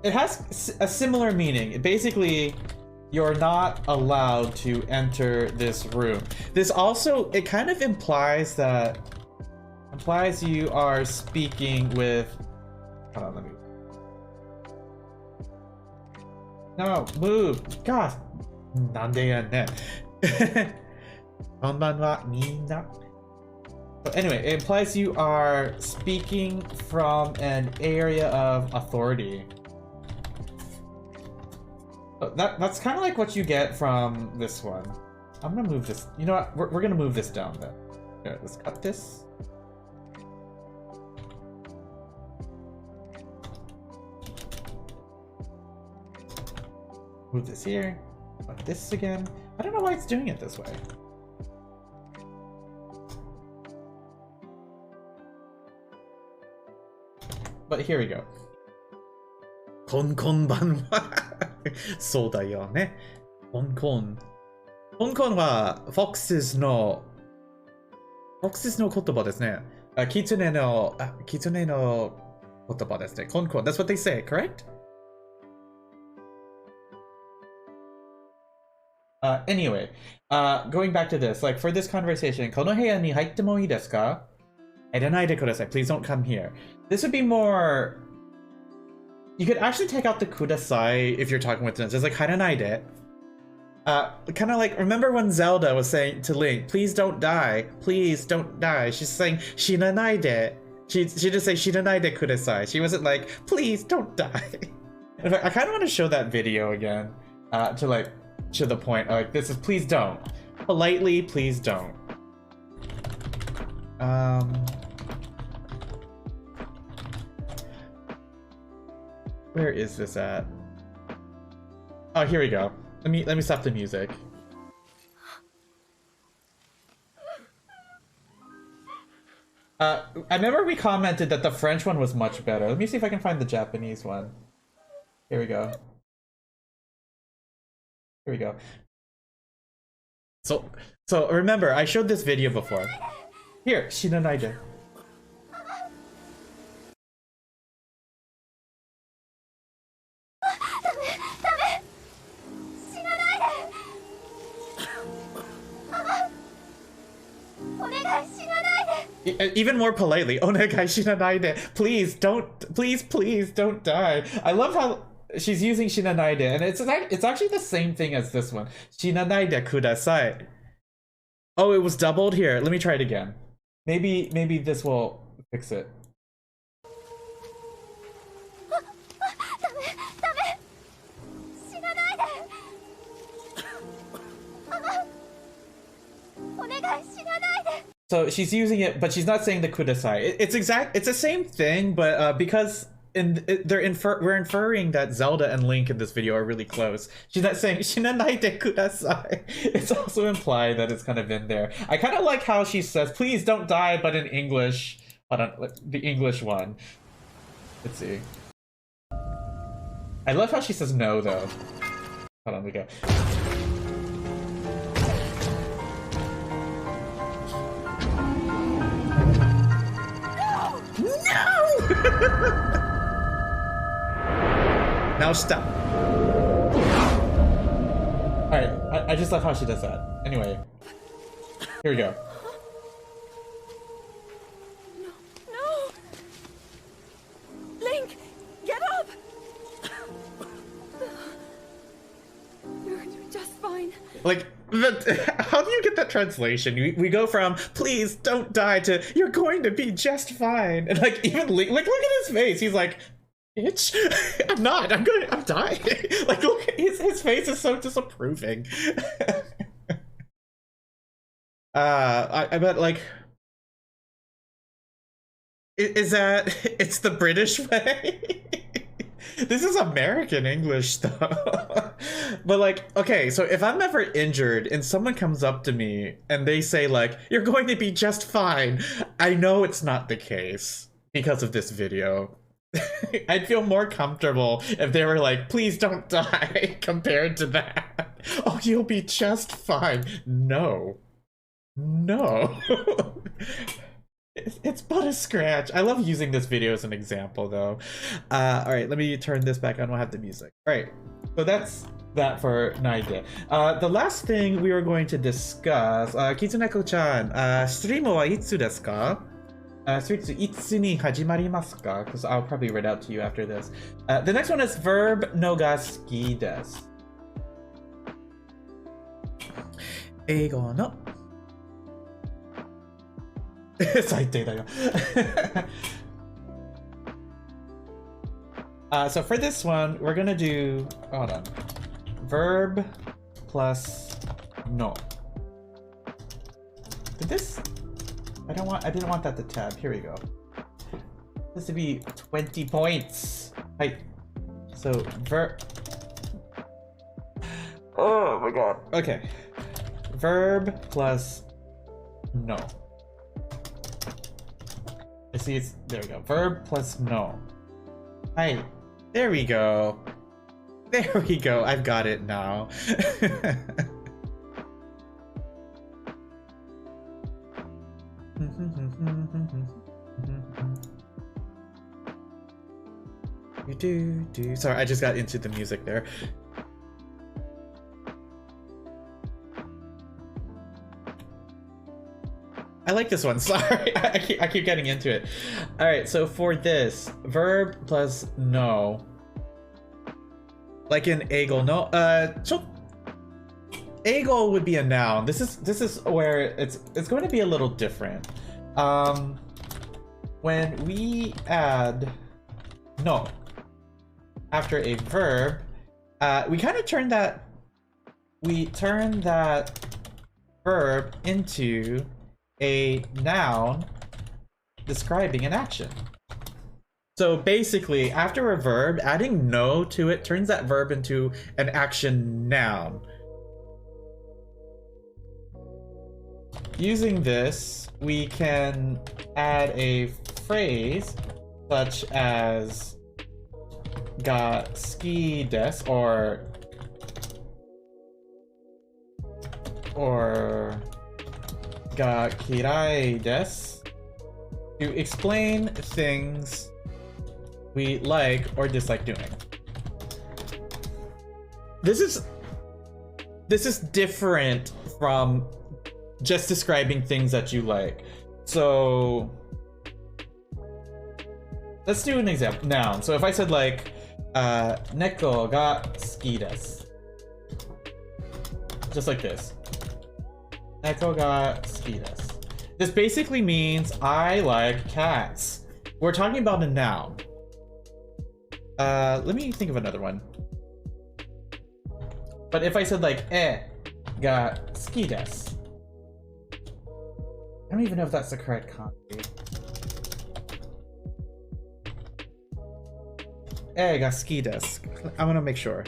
It has a similar meaning. Basically, you're not allowed to enter this room. This also, it kind of implies you are speaking with... Hold on, let me... No, move! God! なんでやねん。こんばんは、みんな。But anyway, it implies you are speaking from an area of authority. That's kind of like what you get from this one. I'm gonna move this. You know what? We're gonna move this down then. Here, let's cut this. Move this here. Cut this again. I don't know why it's doing it this way. But here we go. こんばんは。そうだよね。こん。香港は Foxes の言葉ですね。狐の言葉ですね。香港。That's what they say, correct? Anyway, going back to this, like for this conversation, この部屋に入ってもいいですか? 入らないでください. Please don't come here. This would be more. You could actually take out the ください if you're talking with them. It's like 入らないで. Kind of like, remember when Zelda was saying to Link, please don't die, please don't die. She's saying 死なないで. She just say 死なないでください. She wasn't like, please don't die. In fact, I kind of want to show that video again, to like show the point. Like, this is please don't. Politely, please don't. Where is this at? Oh, here we go. Let me stop the music. I remember we commented that the French one was much better. Let me see if I can find the Japanese one. Here we go. Here we go. So remember, I showed this video before. Here, 死なないで. Even more politely, お願いしないで. Please don't die. I love how she's using 死なないで, and it's actually the same thing as this one. 死なないでください. Oh, it was doubled? Here, let me try it again. Maybe this will fix it. So she's using it, but she's not saying the kudasai. It's the same thing, but because we're inferring that Zelda and Link in this video are really close. She's not saying shinanaide kudasai. It's also implied that it's kind of in there. I kind of like how she says, "Please don't die," but in English. Hold on, the English one. Let's see. I love how she says no though. Hold on, we go. Now stop. Alright, I just love how she does that. Anyway, here we go. No! Link, get up! You're just fine. Like, how do you get that translation? We go from please don't die to you're going to be just fine, and like even Link, like look at his face. He's like, bitch, I'm not. I'm dying. Like look, his face is so disapproving. I bet like. Is that it's the British way? This is American English though. But like, okay, so if I'm ever injured and someone comes up to me and they say like, you're going to be just fine, I know it's not the case because of this video. I'd feel more comfortable if they were like, please don't die, compared to that. Oh, you'll be just fine. No. It's but a scratch. I love using this video as an example though. Alright, let me turn this back on. We'll have the music. Alright, so that's that for Naide. The last thing we were going to discuss, Kizuneko-chan, stream wa itsu desu ka? Itsu ni hajimarimasu ka? Because I'll probably read out to you after this. The next one is verb no ga suki desu. 英語の最低だよ。So for this one, we're gonna do, hold on, verb plus no. Did this? I didn't want that to tab. Here we go. This would be 20 points. Hi. So verb. Oh my god. Okay. Verb plus no. I see it's, there we go. Verb plus no. Hi. There we go. There we go. I've got it now. Sorry, I just got into the music there. I like this one. Sorry, I keep getting into it. All right, so for this, verb plus no, like in ego no, ego would be a noun. This is where it's going to be a little different. When we add no after a verb, we kind of turn that verb into a noun describing an action. So basically, after a verb, adding no to it turns that verb into an action noun. Using this, we can add a phrase such as ga ski desu or ga kirai desu to explain things we like or dislike doing. This is different from just describing things that you like. So let's do an example. Noun. So if I said like neko ga suki desu, just like this. Neko ga suki desu. This basically means I like cats. We're talking about a noun. Let me think of another one. But if I said like ga suki desu, I don't even know if that's the correct kanji. Ga suki desu. I want to make sure.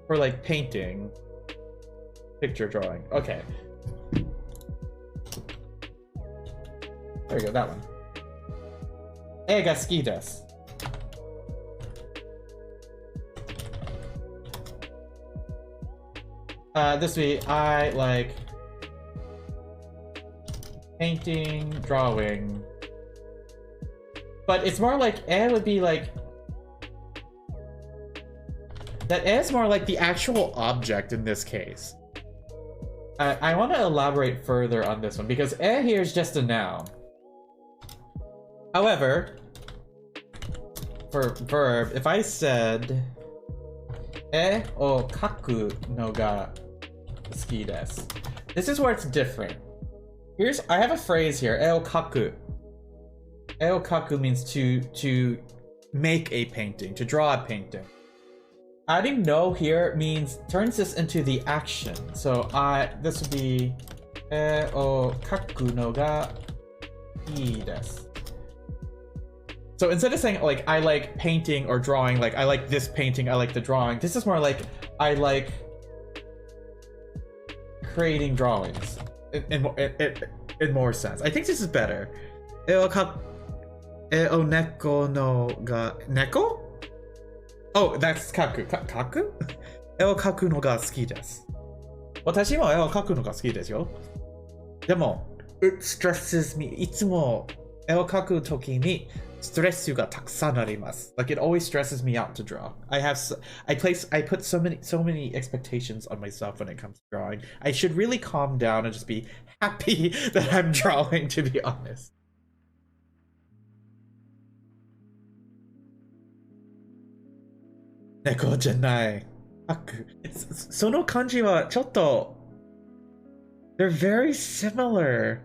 For like painting, picture drawing. Okay. There we go, that one. Ga suki desu. This week I like painting, drawing. But it's more like would be like that is more like the actual object in this case. I want to elaborate further on this one because here is just a noun. However, for verb, if I said o kaku no ga suki desu, this is where it's different. I have a phrase here, o kaku. O kaku means to make a painting, to draw a painting. Adding no here turns this into the action. So this would be o kaku no ga ii desu. So instead of saying like I like painting or drawing, like I like this painting, I like the drawing, this is more like I like creating drawings in more sense. I think this is better. O neko no ga neko? Oh, that's kaku. Kaku? 絵を描くのが好きです。私も絵を描くのが好きですよ。でも、it stresses me. いつも絵を描くときにストレスがたくさんあります。Like it always stresses me out to draw. I put so many expectations on myself when it comes to drawing. I should really calm down and just be happy that I'm drawing, to be honest. 猫じゃない。その漢字はちょっと they're very similar.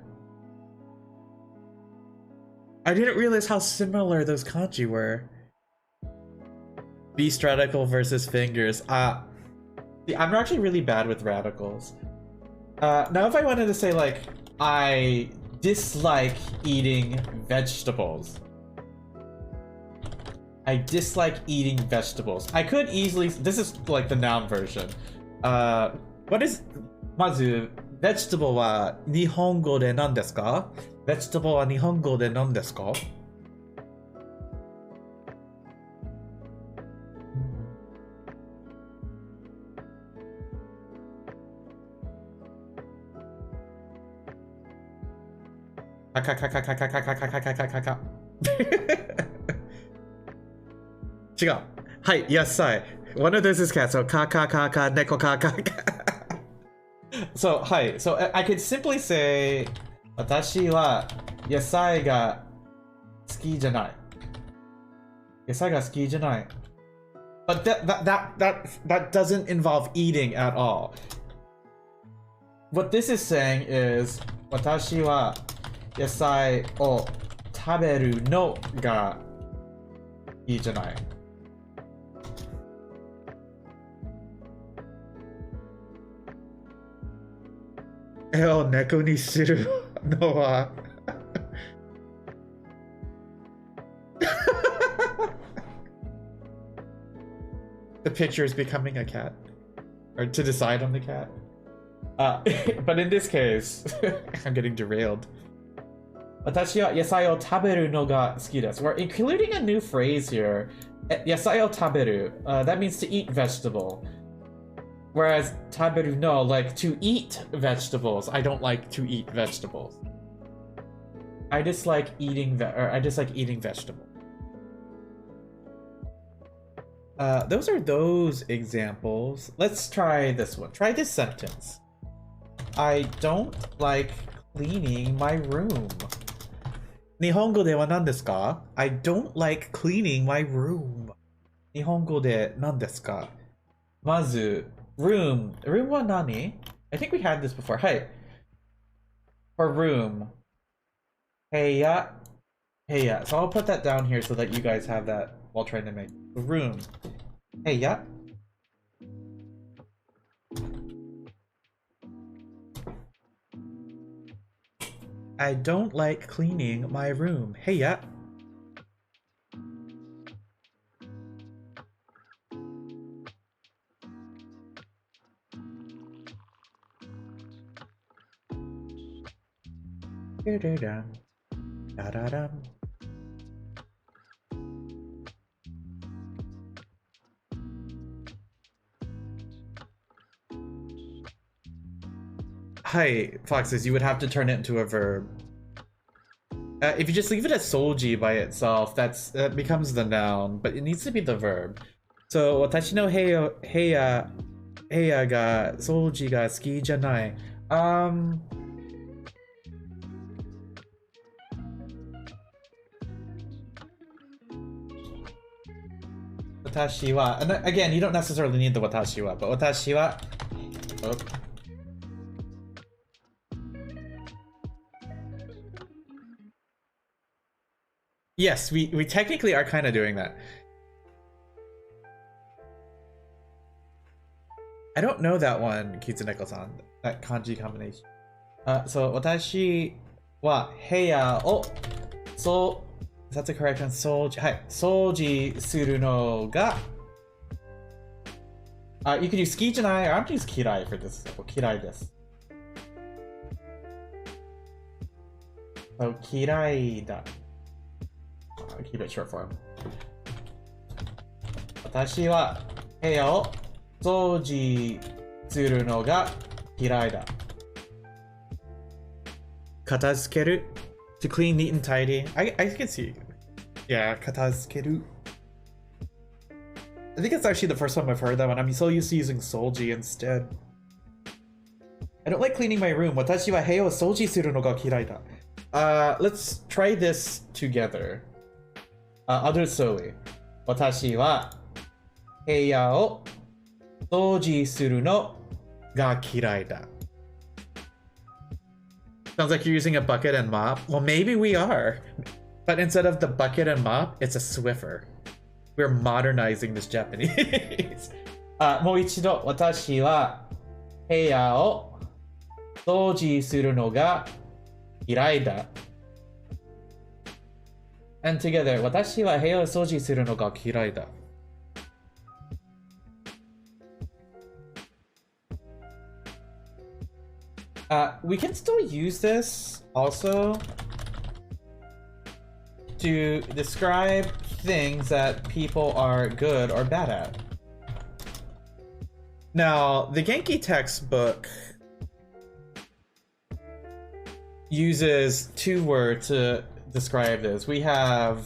I didn't realize how similar those kanji were. Beast radical versus fingers. See, I'm actually really bad with radicals. Now if I wanted to say like I dislike eating vegetables. I dislike eating vegetables. I could easily... This is like the noun version. What is... まず、vegetable は日本語で何ですか? Vegetable は日本語で何ですか?か。違う。はい、野菜。One of those is cat, so 猫か。So, はい。So, I could simply say 私は野菜が好きじゃない。野菜が好きじゃない。But that doesn't involve eating at all. What this is saying is 私は野菜を食べるのがいいじゃない。絵を猫にするのはThe picture is becoming a cat. Or to decide on the cat. But in this case, I'm getting derailed. 私は野菜を食べるのが好きです。We're including a new phrase here. 野菜を食べる. That means to eat vegetable. Whereas 食べる no, like to eat vegetables. I don't like to eat vegetables. I dislike eating vegetables. Those are those examples. Let's try this one. Try this sentence. I don't like cleaning my room. 日本語では何ですか? I don't like cleaning my room. 日本語で何ですか? まず room は何? I think we had this before. はい。For room. 部屋. So I'll put that down here so that you guys have that while trying to make the room. 部屋. I don't like cleaning my room. 部屋. Da-da-dum. Hi, Foxes, you would have to turn it into a verb. If you just leave it as solji by itself, that becomes the noun, but it needs to be the verb. So, 私の部屋が掃除が好きじゃない。私は, and again, you don't necessarily need the 私は, but 私は, Yes, we technically are kind of doing that. I don't know that one, Kitsuneko-san, that kanji combination. So, 私は部屋を that's the correct one. 掃除するのが you could use 好きじゃない or I'm gonna use 嫌い for this. 嫌いです。So, 嫌いだ. I'll keep it short form. 私は部屋を掃除するのが嫌いだ。片付ける to clean, neat, and tidy. I can see. Yeah, 片付ける. I think it's actually the first time I've heard that one. I'm so used to using solji instead. I don't like cleaning my room. 私は部屋を掃除するのが嫌いだ. Let's try this together. I'll do it slowly. 私は部屋を掃除するのが嫌いだ. Sounds like you're using a bucket and mop. Well, maybe we are. But instead of the bucket and mop, it's a Swiffer. We're modernizing this Japanese. もう一度、私は部屋を掃除するのが嫌いだ. And together, 私は部屋を掃除するのが嫌いだ. We can still use this also to describe things that people are good or bad at. Now, the Genki textbook uses two words to describe this. We have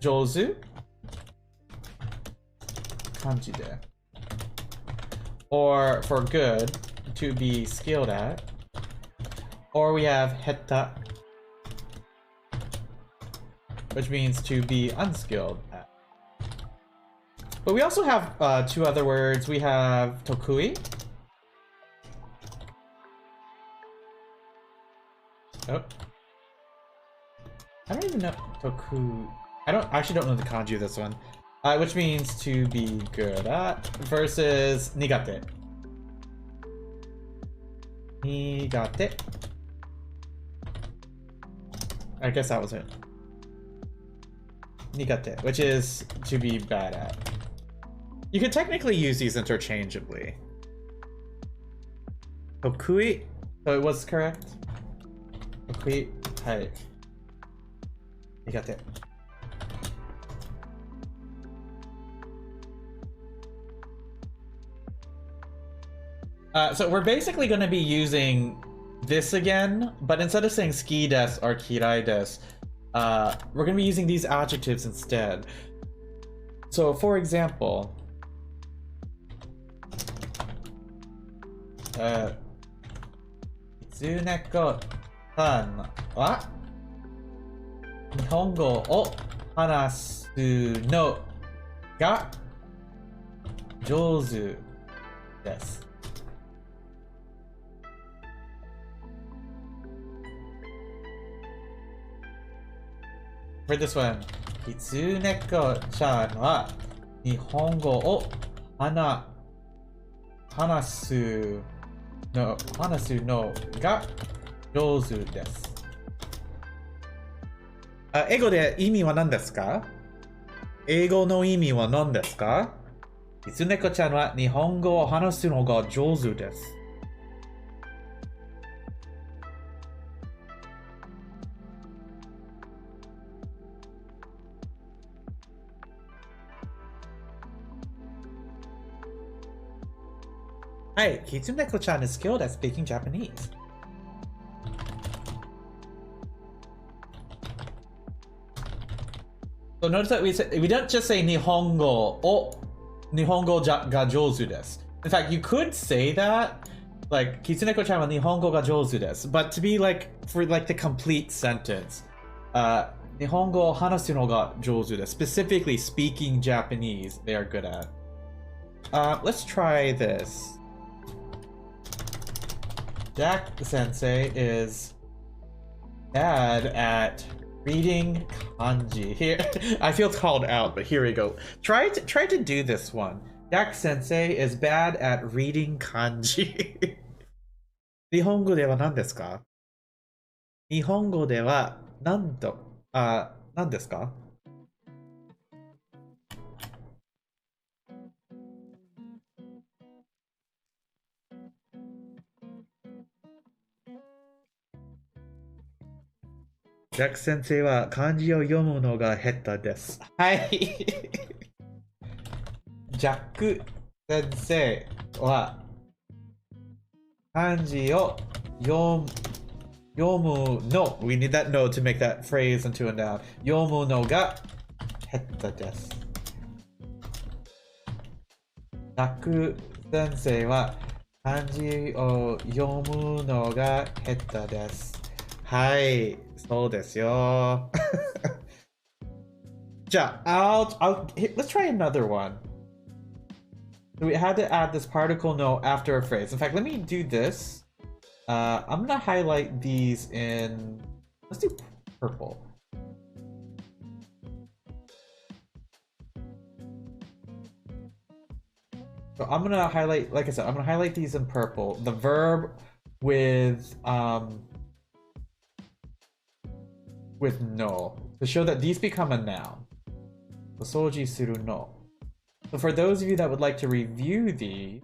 上手 kanji de. Or for good, to be skilled at. Or we have hetta, which means to be unskilled at. But we also have two other words. We have tokui. Oh. I don't even know toku. I actually don't know the kanji of this one. Which means to be good at versus nigate. Nigate. I guess that was it. Nigate, which is to be bad at. You could technically use these interchangeably. Tokui. So it was correct. Tokui. Hai. Nigate. So we're basically going to be using this again, but instead of saying ski des or kirai des, we're going to be using these adjectives instead. So for example, Itsuneko-san wa Nihongo o hanasu no ga jouzu desu. For this one, Itsuneko-chan wa Nihongo o hanasu no ga jouzu desu. 英語で意味は何ですか？英語の意味は何ですか？Itsunekoちゃんは日本語を話すのが上手です。はい、Kitsunekoちゃん is skilled at speaking Japanese. So notice that we don't just say Nihongo o Nihongo ga jouzu desu. In fact, you could say that, like Kitsuneko-chan wa Nihongo ga jouzu desu, but to be like for like the complete sentence, Nihongo hanasu no ga jouzu desu. Specifically speaking Japanese, they are good at. Let's try this. Jack Sensei is bad at reading kanji. Here, I feel called out, but here we go. Try to do this one. Jack Sensei is bad at reading kanji. 日本語では何ですか？日本語では何ですか？ジャック先生は漢字を読むのが下手です。はい。ジャック先生は漢字を読むの We need that no to make that phrase into a noun. 読むのが下手です。ジャック先生は漢字を読むのが下手です。はい。そうですよ。じゃあ、let's try another one. We had to add this particle no after a phrase. In fact, let me do this. I'm gonna highlight these in, let's do purple. So I'm gonna highlight, like I said, I'm gonna highlight these in purple. The verb with no, to show that these become a noun. Soji suru no. So for those of you that would like to review these,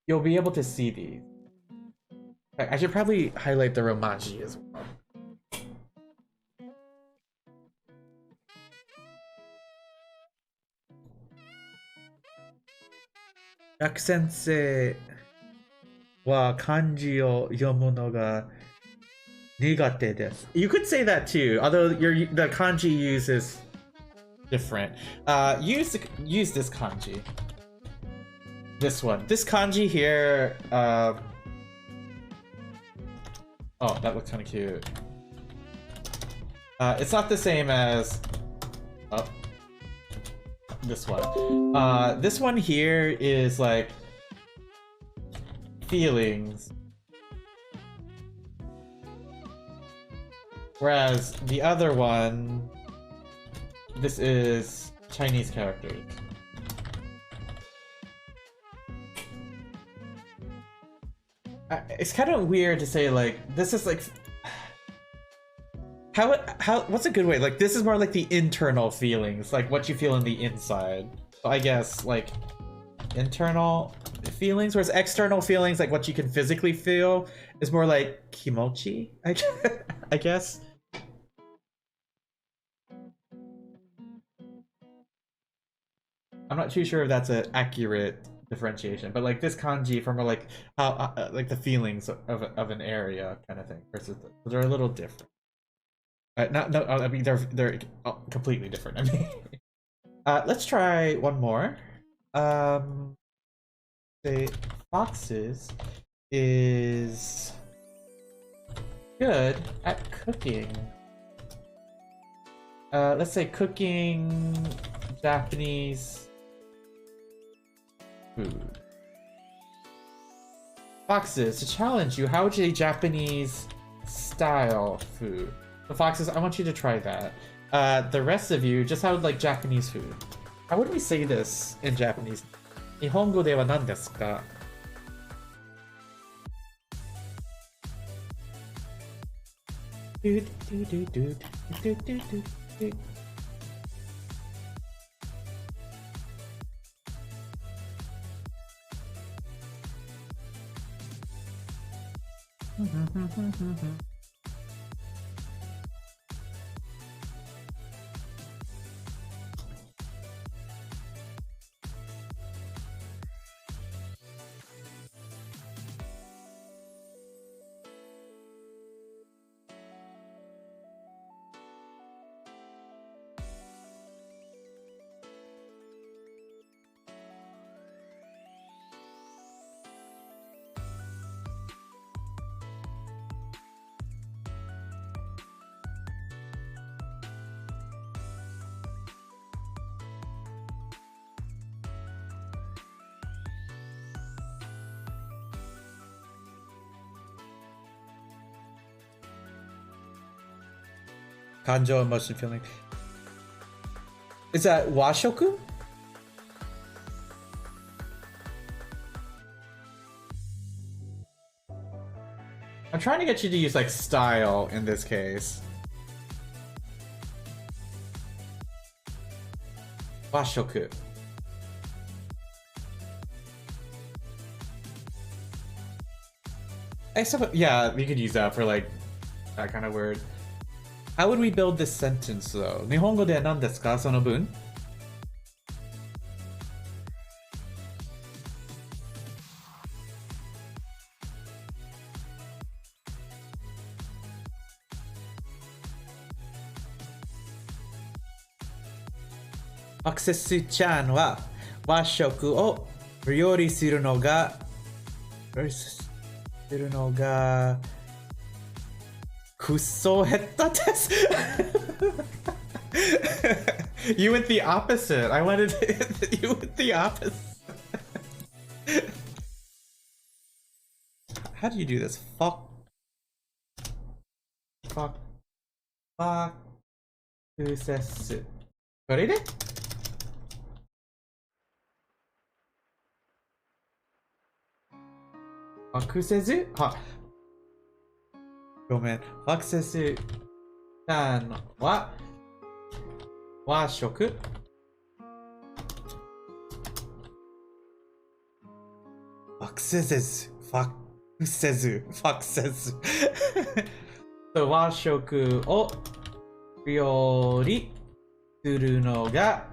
you'll be able to see these. I should probably highlight the romaji as well. Jack Sensei は漢字を読むのが苦手です。You could say that too, although the kanji use is different. Use this kanji. This one. This kanji here. Oh, that looks kind of cute. It's not the same as this one. This one here is like feelings, whereas the other one, this is Chinese characters. It's kind of weird to say like this is like what's a good way? Like this is more like the internal feelings, like what you feel in the inside. So I guess like internal feelings, whereas external feelings, like what you can physically feel, is more like kimochi, I guess. I'm not too sure if that's an accurate differentiation, but like this kanji from like how like the feelings of an area kind of thing versus they're a little different. No, I mean they're completely different. I mean, let's try one more. Say foxes is good at cooking. Let's say cooking Japanese food. Foxes, to challenge you, how would you Japanese style food? The foxes, I want you to try that. The rest of you, just how would like Japanese food? How would we say this in Japanese? 日本語では何ですか? Kanjo, emotion, feeling. Is that washoku? I'm trying to get you to use like style in this case. Washoku. I suppose, yeah, you could use that for like that kind of word. How would we build this sentence though? 日本語では何ですか?その文? Access ちゃんは和食を料理するのがくっそ下手です。You went the opposite. I wanted you went the opposite. How do you do this? Fuck. Access. これで? Access? はごめん。アクセスしたのは和食。アクセス、ファクセス、ファクセス。和食を料理するのが、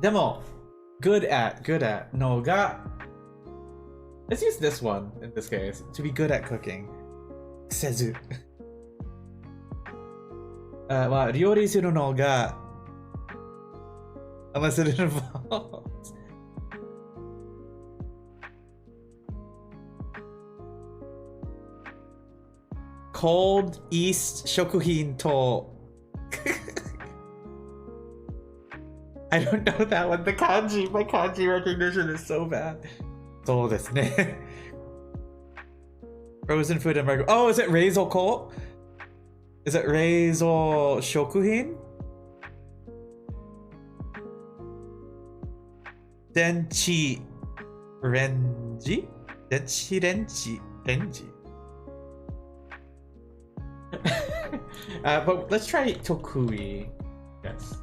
でも、good at のが Let's use this one in this case to be good at cooking. せず。は料理するのが unless it involves cold East 食品と I don't know that one. The kanji, my kanji recognition is so bad. そうですね。Frozen food and micro. Oh, is it 冷蔵庫? Is it 冷蔵食品? 電子レンジ? 電子レンジ? レンジ? But let's try tokui. Yes.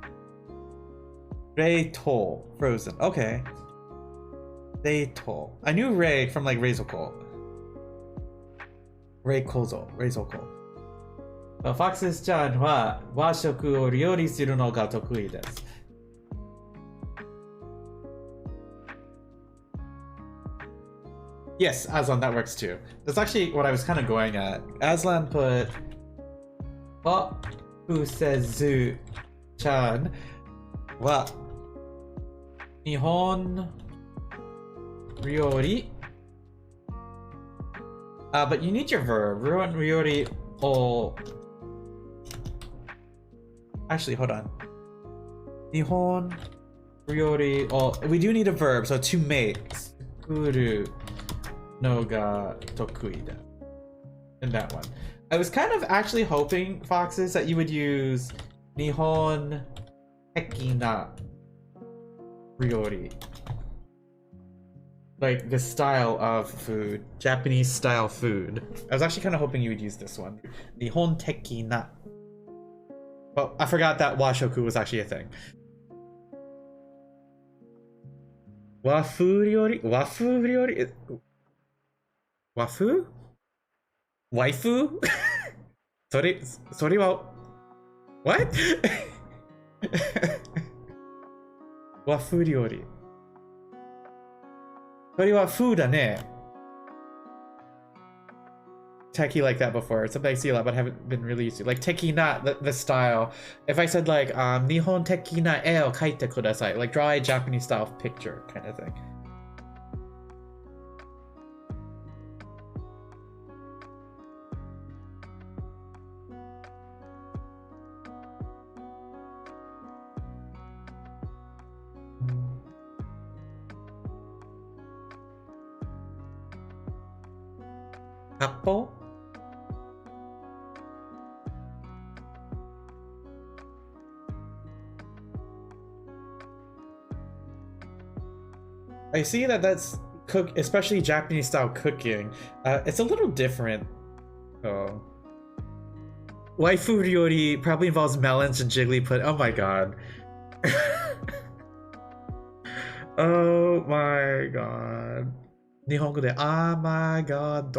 冷凍 frozen. Okay. 冷凍. I knew Ray from like 冷蔵庫. Ray Kozo. 冷蔵庫. Fox's ちゃんは和食を料理するのが得意です. Yes, Aslan, that works too. That's actually what I was kind of going at. Aslan put はふせずちゃんは日本料理 but you need your verb. 日本料理を actually, hold on. 日本料理を we do need a verb, so to make 作るのが得意だ in that one. I was kind of actually hoping, Foxes, that you would use 日本的な料理. Like the style of food, Japanese style food. I was actually kind of hoping you would use this one. 日本的な. Well, I forgot that washoku was actually a thing. 和風料理? 和風料理? 和風? ワイフ? それは What? 和風料理 それは風だね Techie like that before. It's something I see a lot but haven't been really used to. Like teki not the style. If I said like 日本的な絵を描いてください like draw a Japanese style picture kind of thing. Apple? I see that that's cook, especially Japanese style cooking. It's a little different. Oh. Waifu ryori probably involves melons and jigglypuff. Oh my god. Oh my god. 日本語で Oh my god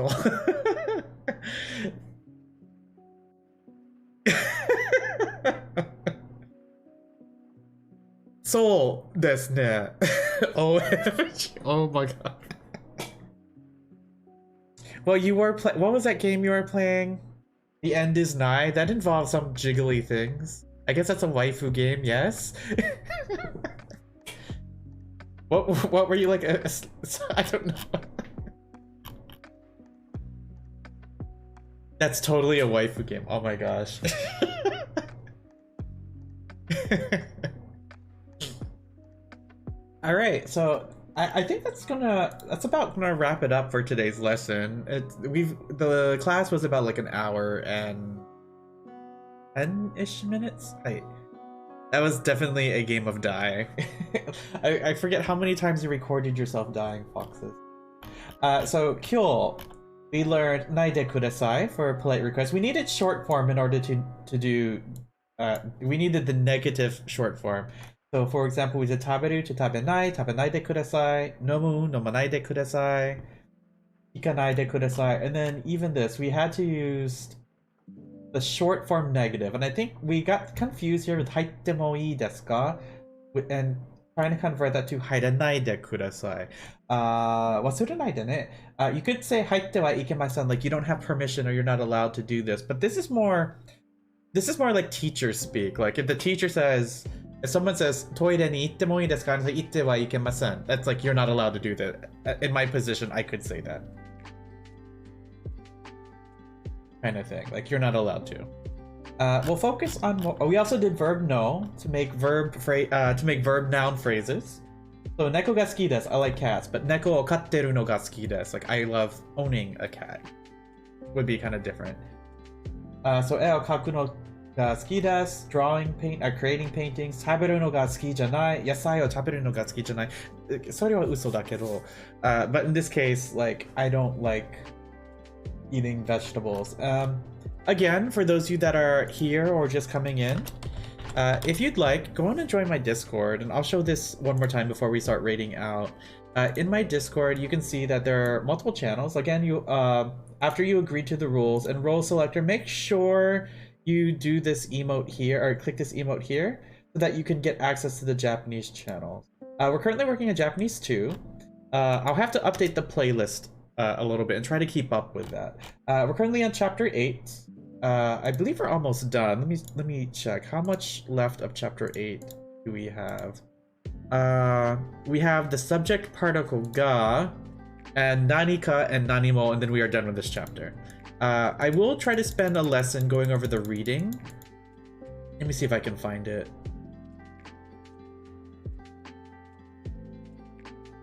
そうですね OMG Oh my god Well you were what was that game you were playing? The End is Nigh? That involves some jiggly things. I guess that's a waifu game, yes? What were you like? I don't know. That's totally a waifu game. Oh my gosh. All right, so I think that's about gonna wrap it up for today's lesson. The class was about like an hour and 10-ish minutes. That was definitely a game of die. I forget how many times you recorded yourself dying, Foxes. So, Kyo, we learned ないでください for polite request. We needed short form in order to do... we needed the negative short form. So, for example, we said 食べる to 食べないでください 飲む 飲まないでください 行かないでください and then even this, we had to use the short form negative, and I think we got confused here with 入ってもいいですか? And trying to convert that to 入らないでください。忘れないでね。You could say 入ってはいけません, like you don't have permission or you're not allowed to do this. But this is more like teacher speak. Like if the teacher says, if someone says トイレに行ってもいいですか? And it's like 行ってはいけません. That's like you're not allowed to do that. In my position, I could say that. Kind of thing. Like you're not allowed to. We'll focus on. We also did Verb+のto make verb noun phrases. So 猫が好きです. I like cats, but 猫を飼ってるのが好きです. Like I love owning a cat. Would be kind of different. So 絵を描くのが好きです. Creating paintings. 食べるのが好きじゃない. 野菜を食べるのが好きじゃない. それは嘘だけど. But in this case, like I don't like eating vegetables. Again, for those of you that are here or just coming in, if you'd like, go on and join my Discord, and I'll show this one more time before we start rating out. In my Discord, you can see that there are multiple channels. Again, you after you agree to the rules and role selector, make sure you do this emote here, or click this emote here, so that you can get access to the Japanese channel. We're currently working on Japanese too. I'll have to update the playlist a little bit and try to keep up with that. We're currently on chapter 8. I believe we're almost done. Let me check. How much left of chapter 8 do we have? We have the subject particle ga and nanika and nanimo, and then we are done with this chapter. I will try to spend a lesson going over the reading. Let me see if I can find it.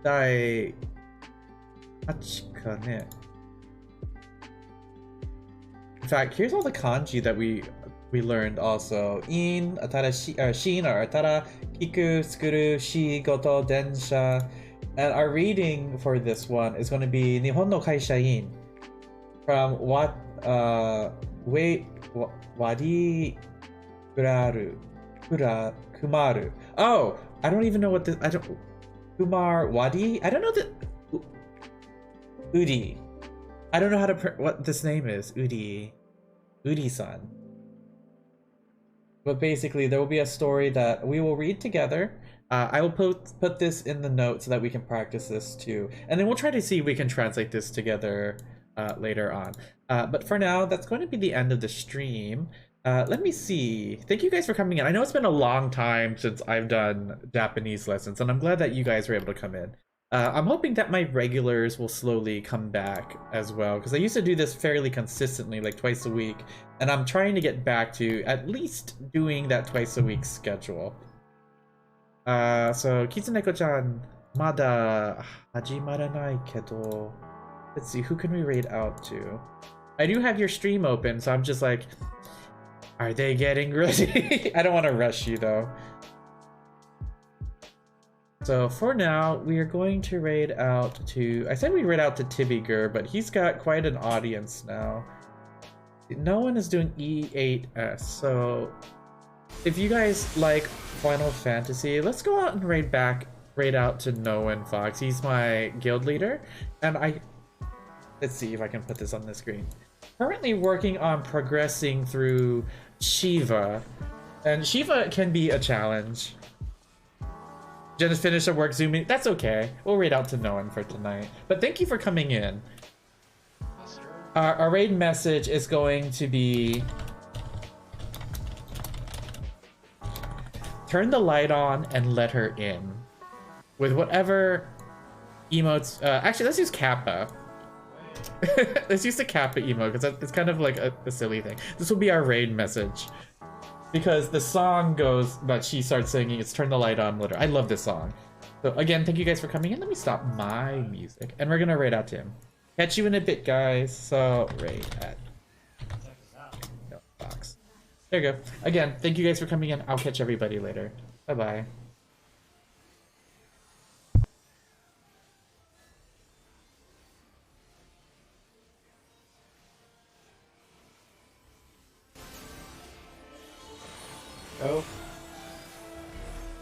In fact, here's all the kanji that we learned also. In, atara shin, or atara, kiku, tsukuru, shigoto, densha. And our reading for this one is going to be Nihon no Kaishain from Wadi Kumaru. Oh, I don't even know what this. Kumar Wadi? I don't know the. Udi. I don't know how to what this name is. Udi-san. But basically, there will be a story that we will read together. I will put this in the notes so that we can practice this too. And then we'll try to see if we can translate this together later on. But for now, that's going to be the end of the stream. Let me see. Thank you guys for coming in. I know it's been a long time since I've done Japanese lessons, and I'm glad that you guys were able to come in. I'm hoping that my regulars will slowly come back as well, because I used to do this fairly consistently, like twice a week, and I'm trying to get back to at least doing that twice a week schedule. So Kitsuneko-chan, mada hajimaranai kedo. Let's see, who can we raid out to? I do have your stream open, so I'm just like, are they getting ready? I don't want to rush you though. So for now, we are going to raid out to, I said we raid out to Tibiger, but he's got quite an audience now. No one is doing E8S, so if you guys like Final Fantasy, let's go out and raid out to Noun Fox. He's my guild leader, and let's see if I can put this on the screen. Currently working on progressing through Shiva, and Shiva can be a challenge. Just finished her work zooming. That's okay. We'll raid out to Noun for tonight. But thank you for coming in. Our raid message is going to be turn the light on and let her in. With whatever emotes. Actually, let's use Kappa. Let's use the Kappa emote because it's kind of like a silly thing. This will be our raid message. Because the song goes that she starts singing, it's turn the light on, let her. I love this song. So again, thank you guys for coming in. Let me stop my music. And we're gonna raid out to him. Catch you in a bit, guys. So raid at no, box. There you go. Again, thank you guys for coming in. I'll catch everybody later. Bye-bye. Oh.